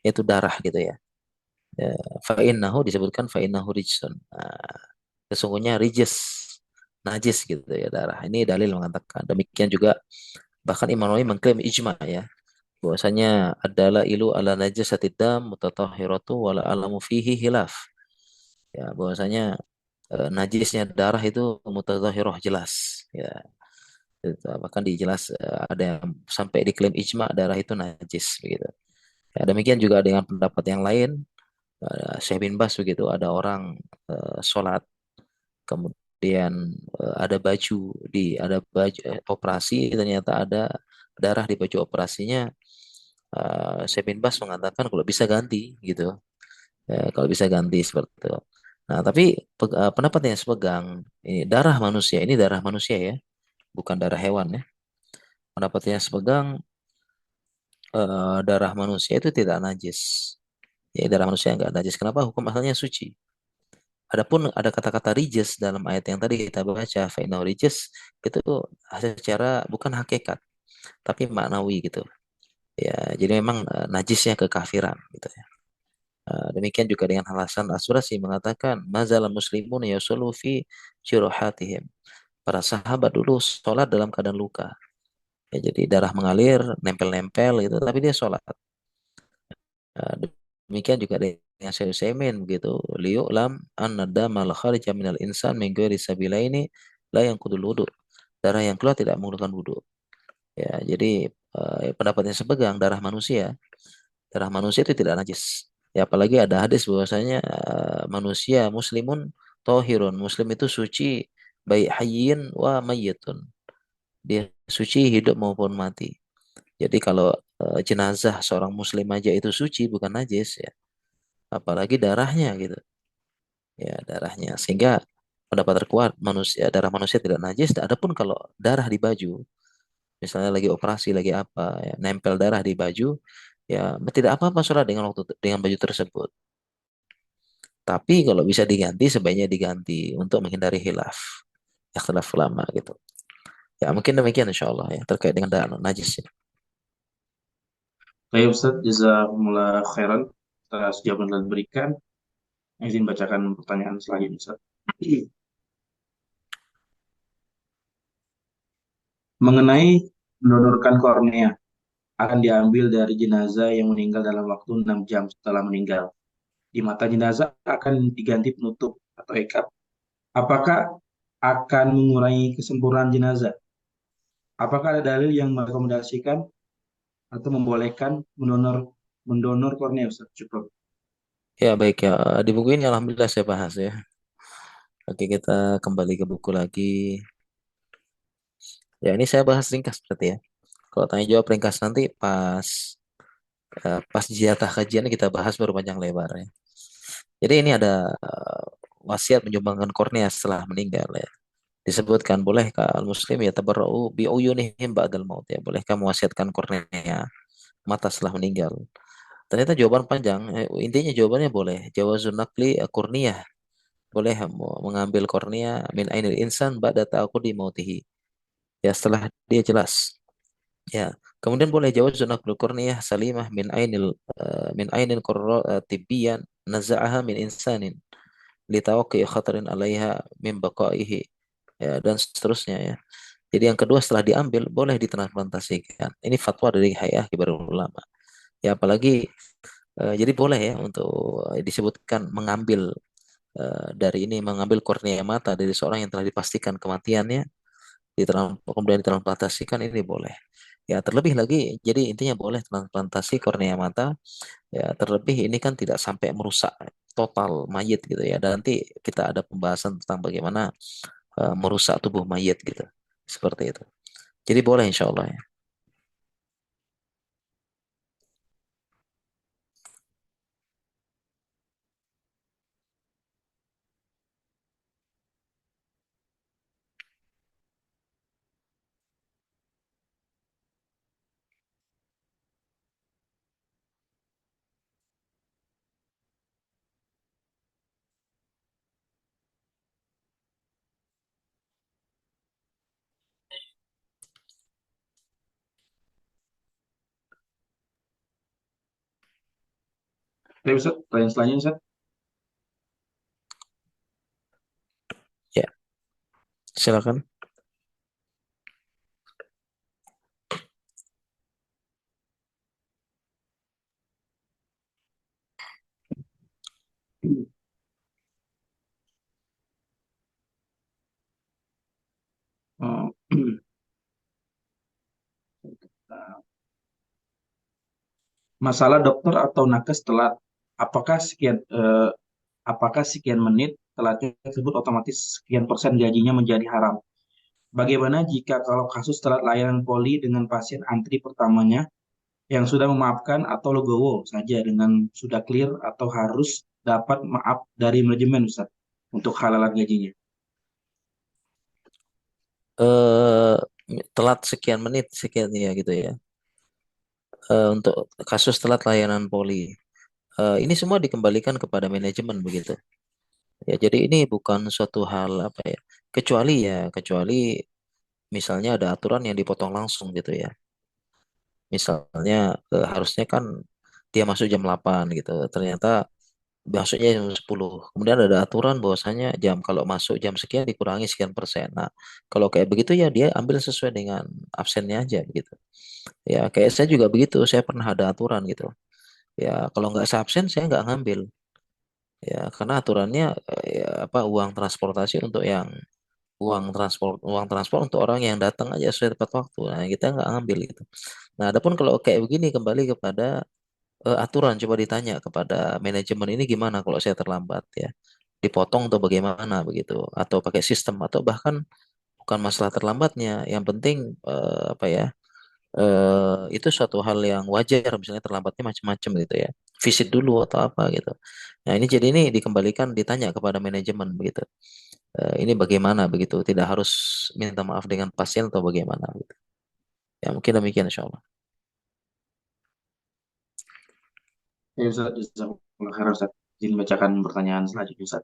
Itu darah gitu ya. Ya, fa innahu disebutkan fa innahu rijsun. Nah, sesungguhnya rijis, najis gitu ya darah. Ini dalil mengatakan. Demikian juga bahkan Imam Nawawi mengklaim ijma ya bahwasanya adalah ilu ala najasati dam mutatahhiratu wala alamu fihi hilaf. Ya bahwasanya najisnya darah itu mutatahhirah jelas ya. Itu, bahkan dijelas ada yang sampai diklaim ijma darah itu najis begitu. Ya, demikian juga dengan pendapat yang lain, Syekh bin Bas begitu, ada orang sholat, kemudian ada baju operasi, ternyata ada darah di baju operasinya. Syekh bin Bas mengatakan kalau bisa ganti gitu. Kalau bisa ganti seperti itu. Nah, tapi pendapat yang sepegang, ini darah manusia ya, bukan darah hewan ya. Pendapat yang sepegang, darah manusia itu tidak najis. Ya, darah manusia enggak najis. Kenapa? Hukum asalnya suci. Adapun ada kata-kata rijes dalam ayat yang tadi kita baca, fa'inau rijes, itu secara bukan hakikat, tapi maknawi gitu. Ya, jadi memang najisnya kekafiran gitu ya. Demikian juga dengan alasan As-Surasi mengatakan, mazal muslimun yusolu fi juruhatihim. Para sahabat dulu sholat dalam keadaan luka. Ya, jadi darah mengalir, nempel-nempel gitu, tapi dia sholat. Nah, demikian juga dengan Syekh Utsaimin begitu. Liu'lam anna damal kharija minal insan min ghairi sabilaini la yanqudul wudu. Darah yang keluar tidak menggunakan wudu. Ya, jadi pendapatnya sepegang darah manusia itu tidak najis. Ya, apalagi ada hadis bahwasanya manusia muslimun tohirun, muslim itu suci, baik hayyin wa mayyitun. Dia suci hidup maupun mati. Jadi kalau jenazah seorang muslim aja itu suci, bukan najis ya, apalagi darahnya gitu. Ya, darahnya, sehingga pendapat terkuat, darah manusia tidak najis. Adapun kalau darah di baju, misalnya lagi operasi lagi apa ya, nempel darah di baju, ya tidak apa-apa sholat dengan baju tersebut. Tapi kalau bisa diganti, sebaiknya diganti untuk menghindari ikhtilaf ulama gitu. Ya, mungkin demikian insya Allah ya terkait dengan darah najis ya. Baik Ustaz, jazakumullah khairan atas jawaban yang telah diberikan. Izin bacakan pertanyaan selanjutnya Ustaz. Mengenai mendonorkan kornea akan diambil dari jenazah yang meninggal dalam waktu 6 jam setelah meninggal. Di mata jenazah akan diganti penutup atau ikat. Apakah akan mengurangi kesempurnaan jenazah? Apakah ada dalil yang merekomendasikan atau membolehkan mendonor kornea Ustaz? Cukup. Ya baik ya, di buku ini alhamdulillah saya bahas ya. Oke, kita kembali ke buku lagi. Ya, ini saya bahas ringkas berarti ya. Kalau tanya jawab ringkas nanti pas jatah kajian kita bahas baru panjang lebar ya. Jadi ini ada wasiat menyumbangkan kornea setelah meninggal ya. Disebutkan bolehkah al muslim ya tabarra'u bi uyunihim ba'dal maut ya. Bolehkah mewasiatkan kornea mata setelah meninggal? Ternyata jawaban panjang. Intinya jawabannya boleh. Jawazun nakli kurnia. Boleh mengambil kornea min ainil insan ba'da ta'aqudi mautihi. Ya, setelah dia jelas. Ya, kemudian boleh jawab zona kornea salimah min ainil tibbiyan naza'aha min insanin litawaqi khatarin 'alaiha min baqaihi, ya, dan seterusnya ya. Jadi yang kedua setelah diambil boleh ditransplantasikan. Ini fatwa dari Hay'ah Kibarul Ulama. Ya, apalagi jadi boleh ya untuk disebutkan mengambil kornea mata dari seorang yang telah dipastikan kematiannya, kemudian ditransplantasikan, ini boleh. Ya, terlebih lagi, jadi intinya boleh transplantasi kornea mata. Ya, terlebih ini kan tidak sampai merusak total mayit gitu ya. Dan nanti kita ada pembahasan tentang bagaimana merusak tubuh mayit gitu. Seperti itu. Jadi boleh insya Allah ya. Baik Ustaz, pertanyaan selanjutnya Ustaz. Ya, silakan. Oh, Masalah dokter atau nakes telat. Apakah sekian apakah sekian menit telatnya tersebut otomatis sekian persen gajinya menjadi haram? Bagaimana jika kalau kasus telat layanan poli dengan pasien antri pertamanya yang sudah memaafkan atau legowo saja dengan sudah clear atau harus dapat maaf dari manajemen Ustaz untuk halalan gajinya? eh Telat sekian menit sekian ya gitu ya. Untuk kasus telat layanan poli. Ini semua dikembalikan kepada manajemen begitu. Ya, jadi ini bukan suatu hal apa ya. Kecuali misalnya ada aturan yang dipotong langsung gitu ya. Misalnya harusnya kan dia masuk jam 8 gitu. Ternyata masuknya jam 10. Kemudian ada aturan bahwasanya jam kalau masuk jam sekian dikurangi sekian persen. Nah, kalau kayak begitu ya dia ambil sesuai dengan absennya aja gitu. Ya, kayak saya juga begitu. Saya pernah ada aturan gitu. Ya, kalau nggak seabsen saya nggak ngambil. Ya, karena aturannya ya, apa uang transportasi untuk yang uang transport untuk orang yang datang aja sesuai tepat waktu. Nah, kita nggak ngambil gitu. Nah, adapun kalau kayak begini kembali kepada aturan, coba ditanya kepada manajemen ini gimana kalau saya terlambat ya, dipotong atau bagaimana begitu, atau pakai sistem atau bahkan bukan masalah terlambatnya, yang penting apa ya, itu suatu hal yang wajar misalnya terlambatnya macam-macam gitu ya, visit dulu atau apa gitu. Nah ini dikembalikan ditanya kepada manajemen begitu. Ini bagaimana begitu, tidak harus minta maaf dengan pasien atau bagaimana gitu. Ya mungkin demikian insya Allah. Ya Ustaz, jazakumullah khairan, Ustaz. Izin bacakan pertanyaan selanjutnya Ustaz.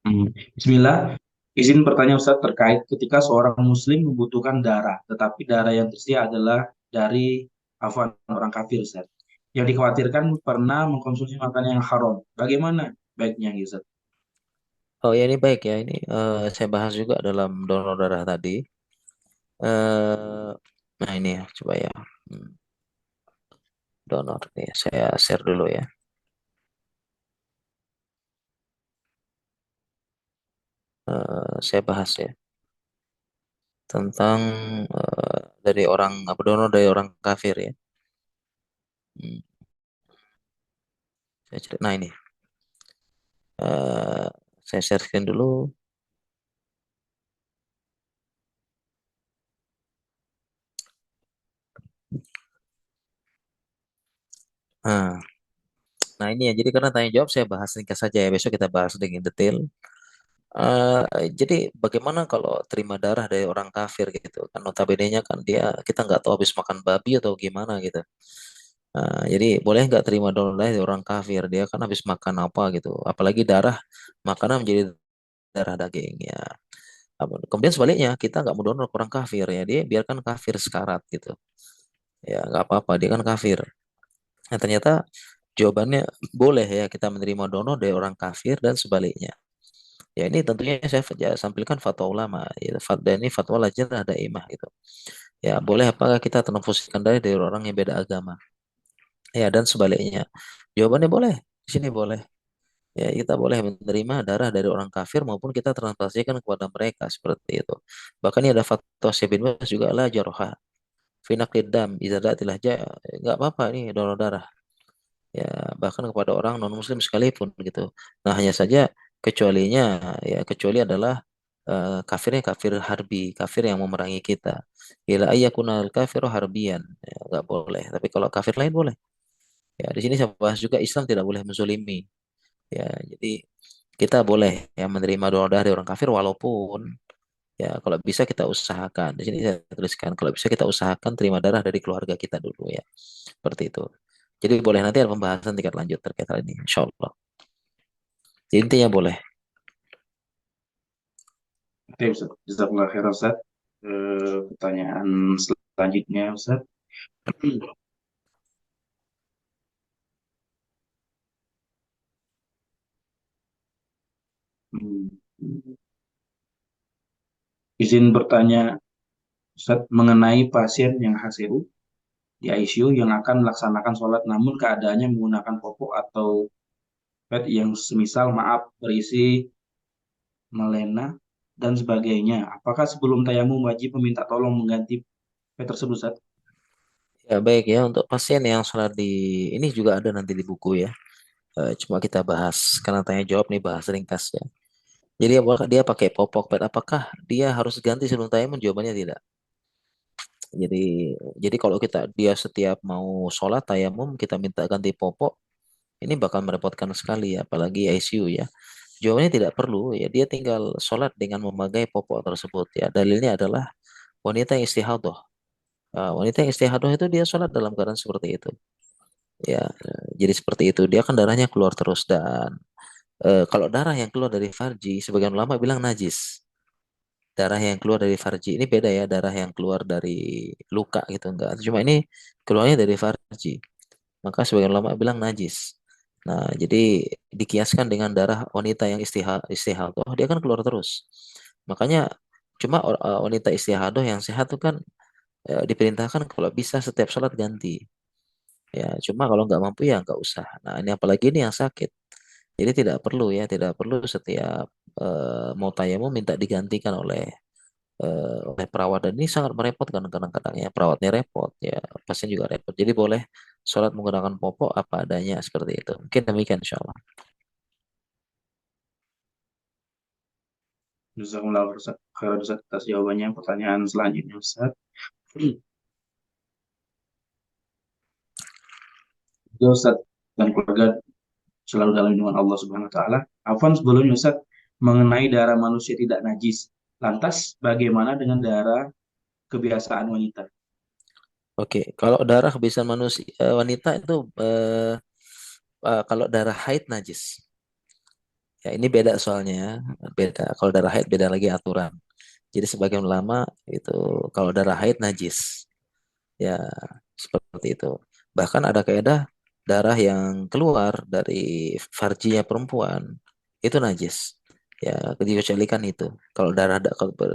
Hmm. Bismillah. Izin bertanya Ustaz terkait ketika seorang muslim membutuhkan darah, tetapi darah yang tersedia adalah dari afwan orang kafir Ustaz. Yang dikhawatirkan pernah mengkonsumsi makanan yang haram. Bagaimana baiknya Ustaz? Oh ya ini baik ya, ini saya bahas juga dalam donor darah tadi. Nah ini ya, coba ya. Hmm, Donor nih, saya share dulu ya. Saya bahas ya tentang dari orang apa donor dari orang kafir ya. Hmm, nah ini eh, saya share screen dulu. Nah, nah ini ya. Jadi karena tanya jawab saya bahas ringkas saja ya. Besok kita bahas dengan detail. Jadi bagaimana kalau terima darah dari orang kafir gitu kan, notabene-nya kan dia kita nggak tahu habis makan babi atau gimana gitu. Jadi boleh nggak terima donor darah dari orang kafir, dia kan habis makan apa gitu, apalagi darah makanan menjadi darah daging ya. Kemudian sebaliknya kita nggak mau donor ke orang kafir ya, dia biarkan kafir sekarat gitu ya, nggak apa-apa dia kan kafir. Nah ternyata jawabannya boleh ya kita menerima donor dari orang kafir dan sebaliknya. Ya ini tentunya saya sampaikan fatwa ulama ya, dan ini fatwa lajnah daimah gitu. Ya boleh apakah kita transfusikan darah dari orang yang beda agama? Ya dan sebaliknya. Jawabannya boleh. Di sini boleh. Ya kita boleh menerima darah dari orang kafir maupun kita transplantasikan kepada mereka seperti itu. Bahkan ini ada fatwa Syekh bin Baz juga la jarha fi naqid dam idza da'atilah nggak apa-apa ini donor darah. Ya bahkan kepada orang non muslim sekalipun gitu. Nah hanya saja kecualinya ya kecuali adalah kafirnya kafir harbi, kafir yang memerangi kita. Ila ayyakunal kafiru harbian, ya, nggak boleh. Tapi kalau kafir lain boleh. Ya di sini saya bahas juga Islam tidak boleh menzolimi. Ya jadi kita boleh ya menerima donor darah dari orang kafir walaupun ya kalau bisa kita usahakan. Di sini saya tuliskan kalau bisa kita usahakan terima darah dari keluarga kita dulu ya. Seperti itu. Jadi boleh nanti ada pembahasan tingkat lanjut terkait hal ini, insya Allah. Jadi intinya boleh. Oke Ustaz, jazakumullah khairan Ustaz. Pertanyaan selanjutnya Ustaz. Hmm. Izin bertanya Ustaz mengenai pasien yang HCU di ICU yang akan melaksanakan sholat namun keadaannya menggunakan popok atau pad yang semisal maaf berisi melena. dan sebagainya. Apakah sebelum tayamum wajib meminta tolong mengganti P tersebut, Ustaz? Ya baik ya, untuk pasien yang sholat di ini juga ada nanti di buku ya. Cuma kita bahas karena tanya jawab nih, bahas ringkas ya. Jadi apakah dia pakai popok pad, apakah dia harus ganti sebelum tayamum? Jawabannya tidak. Jadi jadi kalau dia setiap mau sholat tayamum kita minta ganti popok, ini bakal merepotkan sekali ya, apalagi ICU ya. Jawabannya tidak perlu ya, dia tinggal sholat dengan memakai popok tersebut ya. Dalilnya adalah wanita yang istihadah. Wanita yang istihadah itu dia sholat dalam keadaan seperti itu. Ya, jadi seperti itu. Dia kan darahnya keluar terus, dan kalau darah yang keluar dari farji, sebagian ulama bilang najis. Darah yang keluar dari farji ini beda ya, darah yang keluar dari luka gitu enggak. Cuma ini keluarnya dari farji. Maka sebagian ulama bilang najis. Nah, jadi dikiaskan dengan darah wanita yang istihadah, dia kan keluar terus. Makanya cuma wanita istihadah yang sehat itu kan diperintahkan kalau bisa setiap sholat ganti. Ya, cuma kalau nggak mampu ya nggak usah. Nah, ini apalagi ini yang sakit. Jadi tidak perlu ya, tidak perlu setiap mau tayamum minta digantikan oleh perawat, dan ini sangat merepotkan kadang-kadang ya, perawatnya repot ya, pasien juga repot. Jadi boleh sholat menggunakan popok apa adanya seperti itu. Mungkin demikian insya Allah. Jazakumullah khairan, Ustaz, atas jawabannya. Pertanyaan selanjutnya, Ustaz. Semoga Ustaz dan keluarga selalu dalam lindungan Allah Subhanahu wa taala. Afwan, sebelumnya Ustaz, mengenai darah manusia tidak najis. Lantas bagaimana dengan darah kebiasaan wanita? Oke, kalau darah kebiasaan manusia wanita itu kalau darah haid najis. Ya ini beda soalnya, beda. Kalau darah haid beda lagi aturan. Jadi sebagian ulama itu kalau darah haid najis. Ya, seperti itu. Bahkan ada kaidah darah yang keluar dari farjinya perempuan itu najis. Ya, dikecualikan itu. Kalau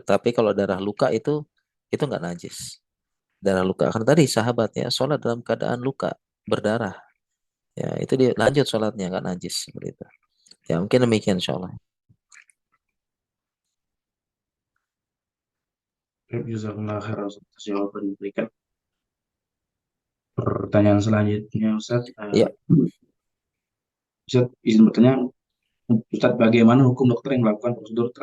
tapi kalau darah luka itu nggak najis. Darah luka. Karena tadi sahabat ya, sholat dalam keadaan luka, berdarah. Ya, itu dia lanjut sholatnya nggak najis seperti itu. Ya, mungkin demikian insya Allah. Jazakumullah khairan, Ustaz, atas jawaban yang diberikan. Pertanyaan selanjutnya, Ustaz. Ya, Ustaz, izin bertanya, Ustaz, bagaimana hukum dokter yang melakukan prosedur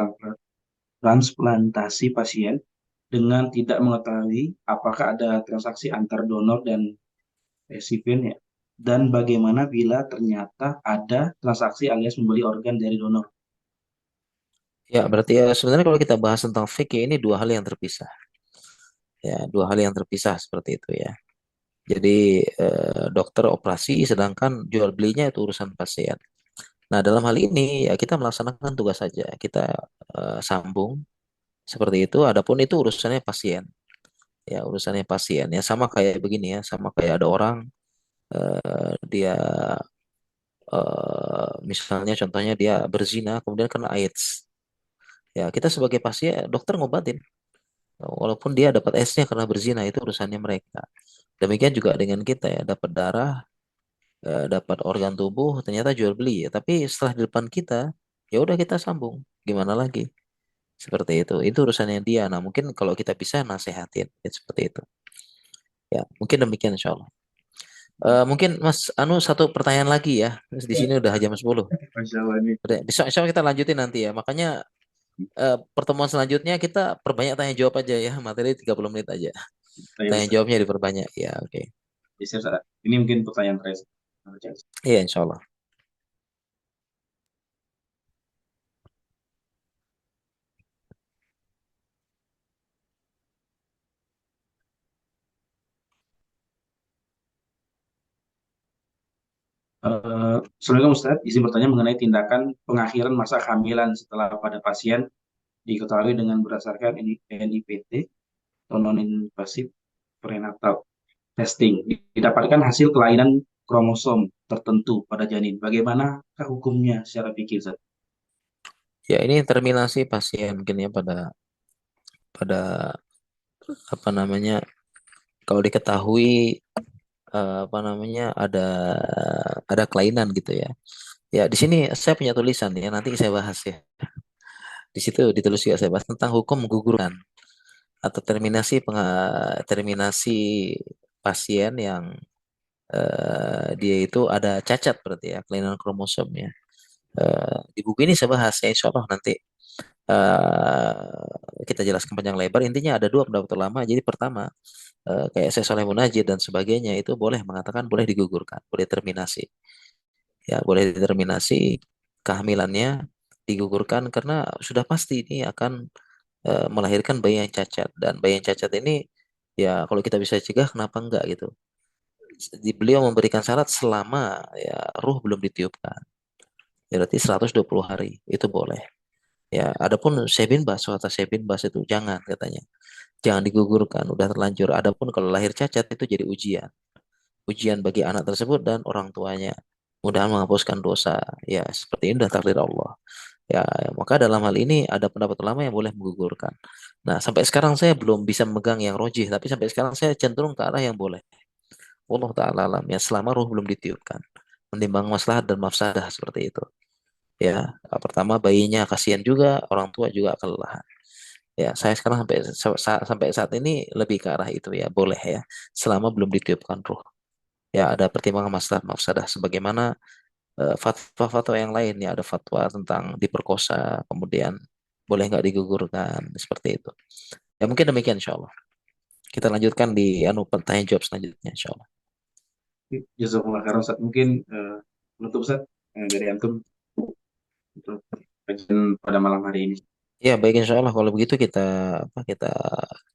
transplantasi pasien dengan tidak mengetahui apakah ada transaksi antar donor dan resipien ya? Dan bagaimana bila ternyata ada transaksi alias membeli organ dari donor? ya berarti ya sebenarnya kalau kita bahas tentang fikih ini dua hal yang terpisah. Ya, dua hal yang terpisah seperti itu ya. Jadi dokter operasi sedangkan jual belinya itu urusan pasien. Nah, dalam hal ini ya kita melaksanakan tugas saja. Kita sambung seperti itu. Adapun itu urusannya pasien. Ya, urusannya pasien. Ya sama kayak begini ya, sama kayak ada orang dia misalnya contohnya dia berzina kemudian kena AIDS. Ya, kita sebagai pasien dokter ngobatin. Walaupun dia dapat AIDS-nya karena berzina itu urusannya mereka. Demikian juga dengan kita ya, dapat darah, dapat organ tubuh, ternyata jual beli ya. Tapi setelah di depan kita, ya udah kita sambung. Gimana lagi? Seperti itu. Itu urusannya dia. Nah, mungkin kalau kita bisa nasehatin, ya, seperti itu. Ya, mungkin demikian insya Allah. Mungkin Mas Anu satu pertanyaan lagi ya. Di sini udah jam 10. Masya Allah ini. Besok insya Allah kita lanjutin nanti ya. Makanya pertemuan selanjutnya kita perbanyak tanya jawab aja ya. Materi 30 menit aja. Saya Tanya Ustaz. jawabnya diperbanyak. Ya, oke. Bisa, Ustaz. Ini mungkin pertanyaan terakhir. Iya, insya Allah. Assalamualaikum Ustaz, izin bertanya mengenai tindakan pengakhiran masa kehamilan setelah pada pasien diketahui dengan berdasarkan NIPT atau non-invasive prenatal testing didapatkan hasil kelainan kromosom tertentu pada janin. Bagaimanakah hukumnya secara fikih, Ustaz? Ya, ini terminasi pasien mungkin ya pada pada apa namanya kalau diketahui apa namanya ada kelainan gitu ya. Ya, di sini saya punya tulisan ya, nanti saya bahas ya. Di situ ditulis juga saya bahas tentang hukum menggugurkan atau terminasi pasien yang dia itu ada cacat berarti ya kelainan kromosomnya. Di buku ini saya bahas ya insya Allah nanti kita jelaskan panjang lebar. Intinya ada dua pendapat ulama. Jadi pertama kayak saya Soleh Munajid dan sebagainya itu boleh mengatakan boleh digugurkan, boleh terminasi. Ya boleh determinasi kehamilannya digugurkan karena sudah pasti ini akan melahirkan bayi yang cacat dan bayi yang cacat ini ya kalau kita bisa cegah kenapa enggak gitu. Beliau memberikan syarat selama ya ruh belum ditiupkan. Ya, berarti 120 hari itu boleh. Ya, adapun Sebin Bas, kata Sebin Bas itu jangan katanya. Jangan digugurkan, udah terlanjur. Adapun kalau lahir cacat itu jadi ujian. Ujian bagi anak tersebut dan orang tuanya. Mudahan menghapuskan dosa. Ya, seperti ini udah takdir Allah. Ya, maka dalam hal ini ada pendapat ulama yang boleh menggugurkan. Nah, sampai sekarang saya belum bisa memegang yang rojih, tapi sampai sekarang saya cenderung ke arah yang boleh. Allah Ta'ala alam, ya selama ruh belum ditiupkan. Menimbang maslahat dan mafsadah seperti itu. Ya, pertama bayinya kasihan juga, orang tua juga kelelahan. Ya, saya sekarang sampai saat ini lebih ke arah itu ya, boleh ya, selama belum ditiupkan ruh. Ya, ada pertimbangan maslahat mafsadah sebagaimana fatwa-fatwa yang lain ya, ada fatwa tentang diperkosa, kemudian boleh nggak digugurkan seperti itu. Ya mungkin demikian insya Allah. Kita lanjutkan di pertanyaan jawab selanjutnya insya Allah. Jazakumullah khairan Ustaz. Mungkin menutup Ustaz dari antum untuk kajian pada malam hari ini. Ya baik insya Allah kalau begitu kita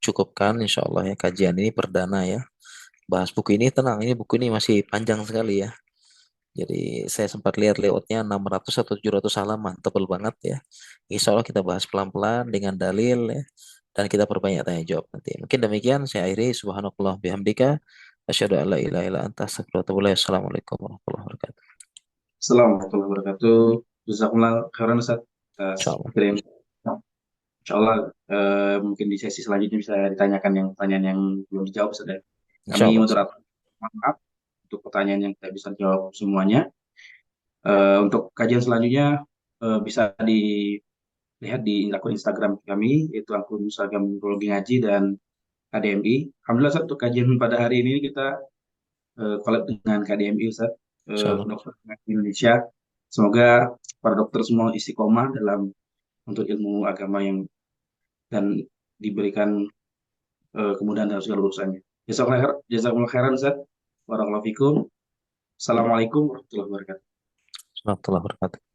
cukupkan insya Allah ya kajian ini perdana ya. Bahas buku ini tenang, ini buku ini masih panjang sekali ya. Jadi saya sempat lihat layoutnya 600 atau 700 halaman, tebal banget ya. Insya Allah kita bahas pelan-pelan dengan dalil ya. Dan kita perbanyak tanya jawab nanti. Mungkin demikian saya akhiri. Subhanallah bihamdika. Asyhadu an la ilaha illa anta astaghfiruka wa atubu ilaik. Assalamualaikum warahmatullahi wabarakatuh. Assalamualaikum warahmatullahi wabarakatuh. Jazakumullah khairan Ustaz atas Insyaallah. materi yang Insya Allah mungkin di sesi selanjutnya bisa ditanyakan yang pertanyaan yang belum dijawab Ustaz, ya. Kami Insyaallah. moderator maaf untuk pertanyaan yang tidak bisa dijawab semuanya. Untuk kajian selanjutnya bisa dilihat di akun Instagram kami, yaitu akun Instagram Psikologi Ngaji dan KDMI. Alhamdulillah Ustaz, untuk kajian pada hari ini kita collab dengan KDMI Ustaz, Insyaallah. Dokter Ngaji Indonesia. Semoga para dokter semua istiqomah dalam untuk ilmu agama yang dan diberikan kemudahan dalam segala urusannya. Jazakumullah khairan Ustaz. Barakallahu fikum. Assalamualaikum warahmatullahi wabarakatuh. Warahmatullahi wabarakatuh.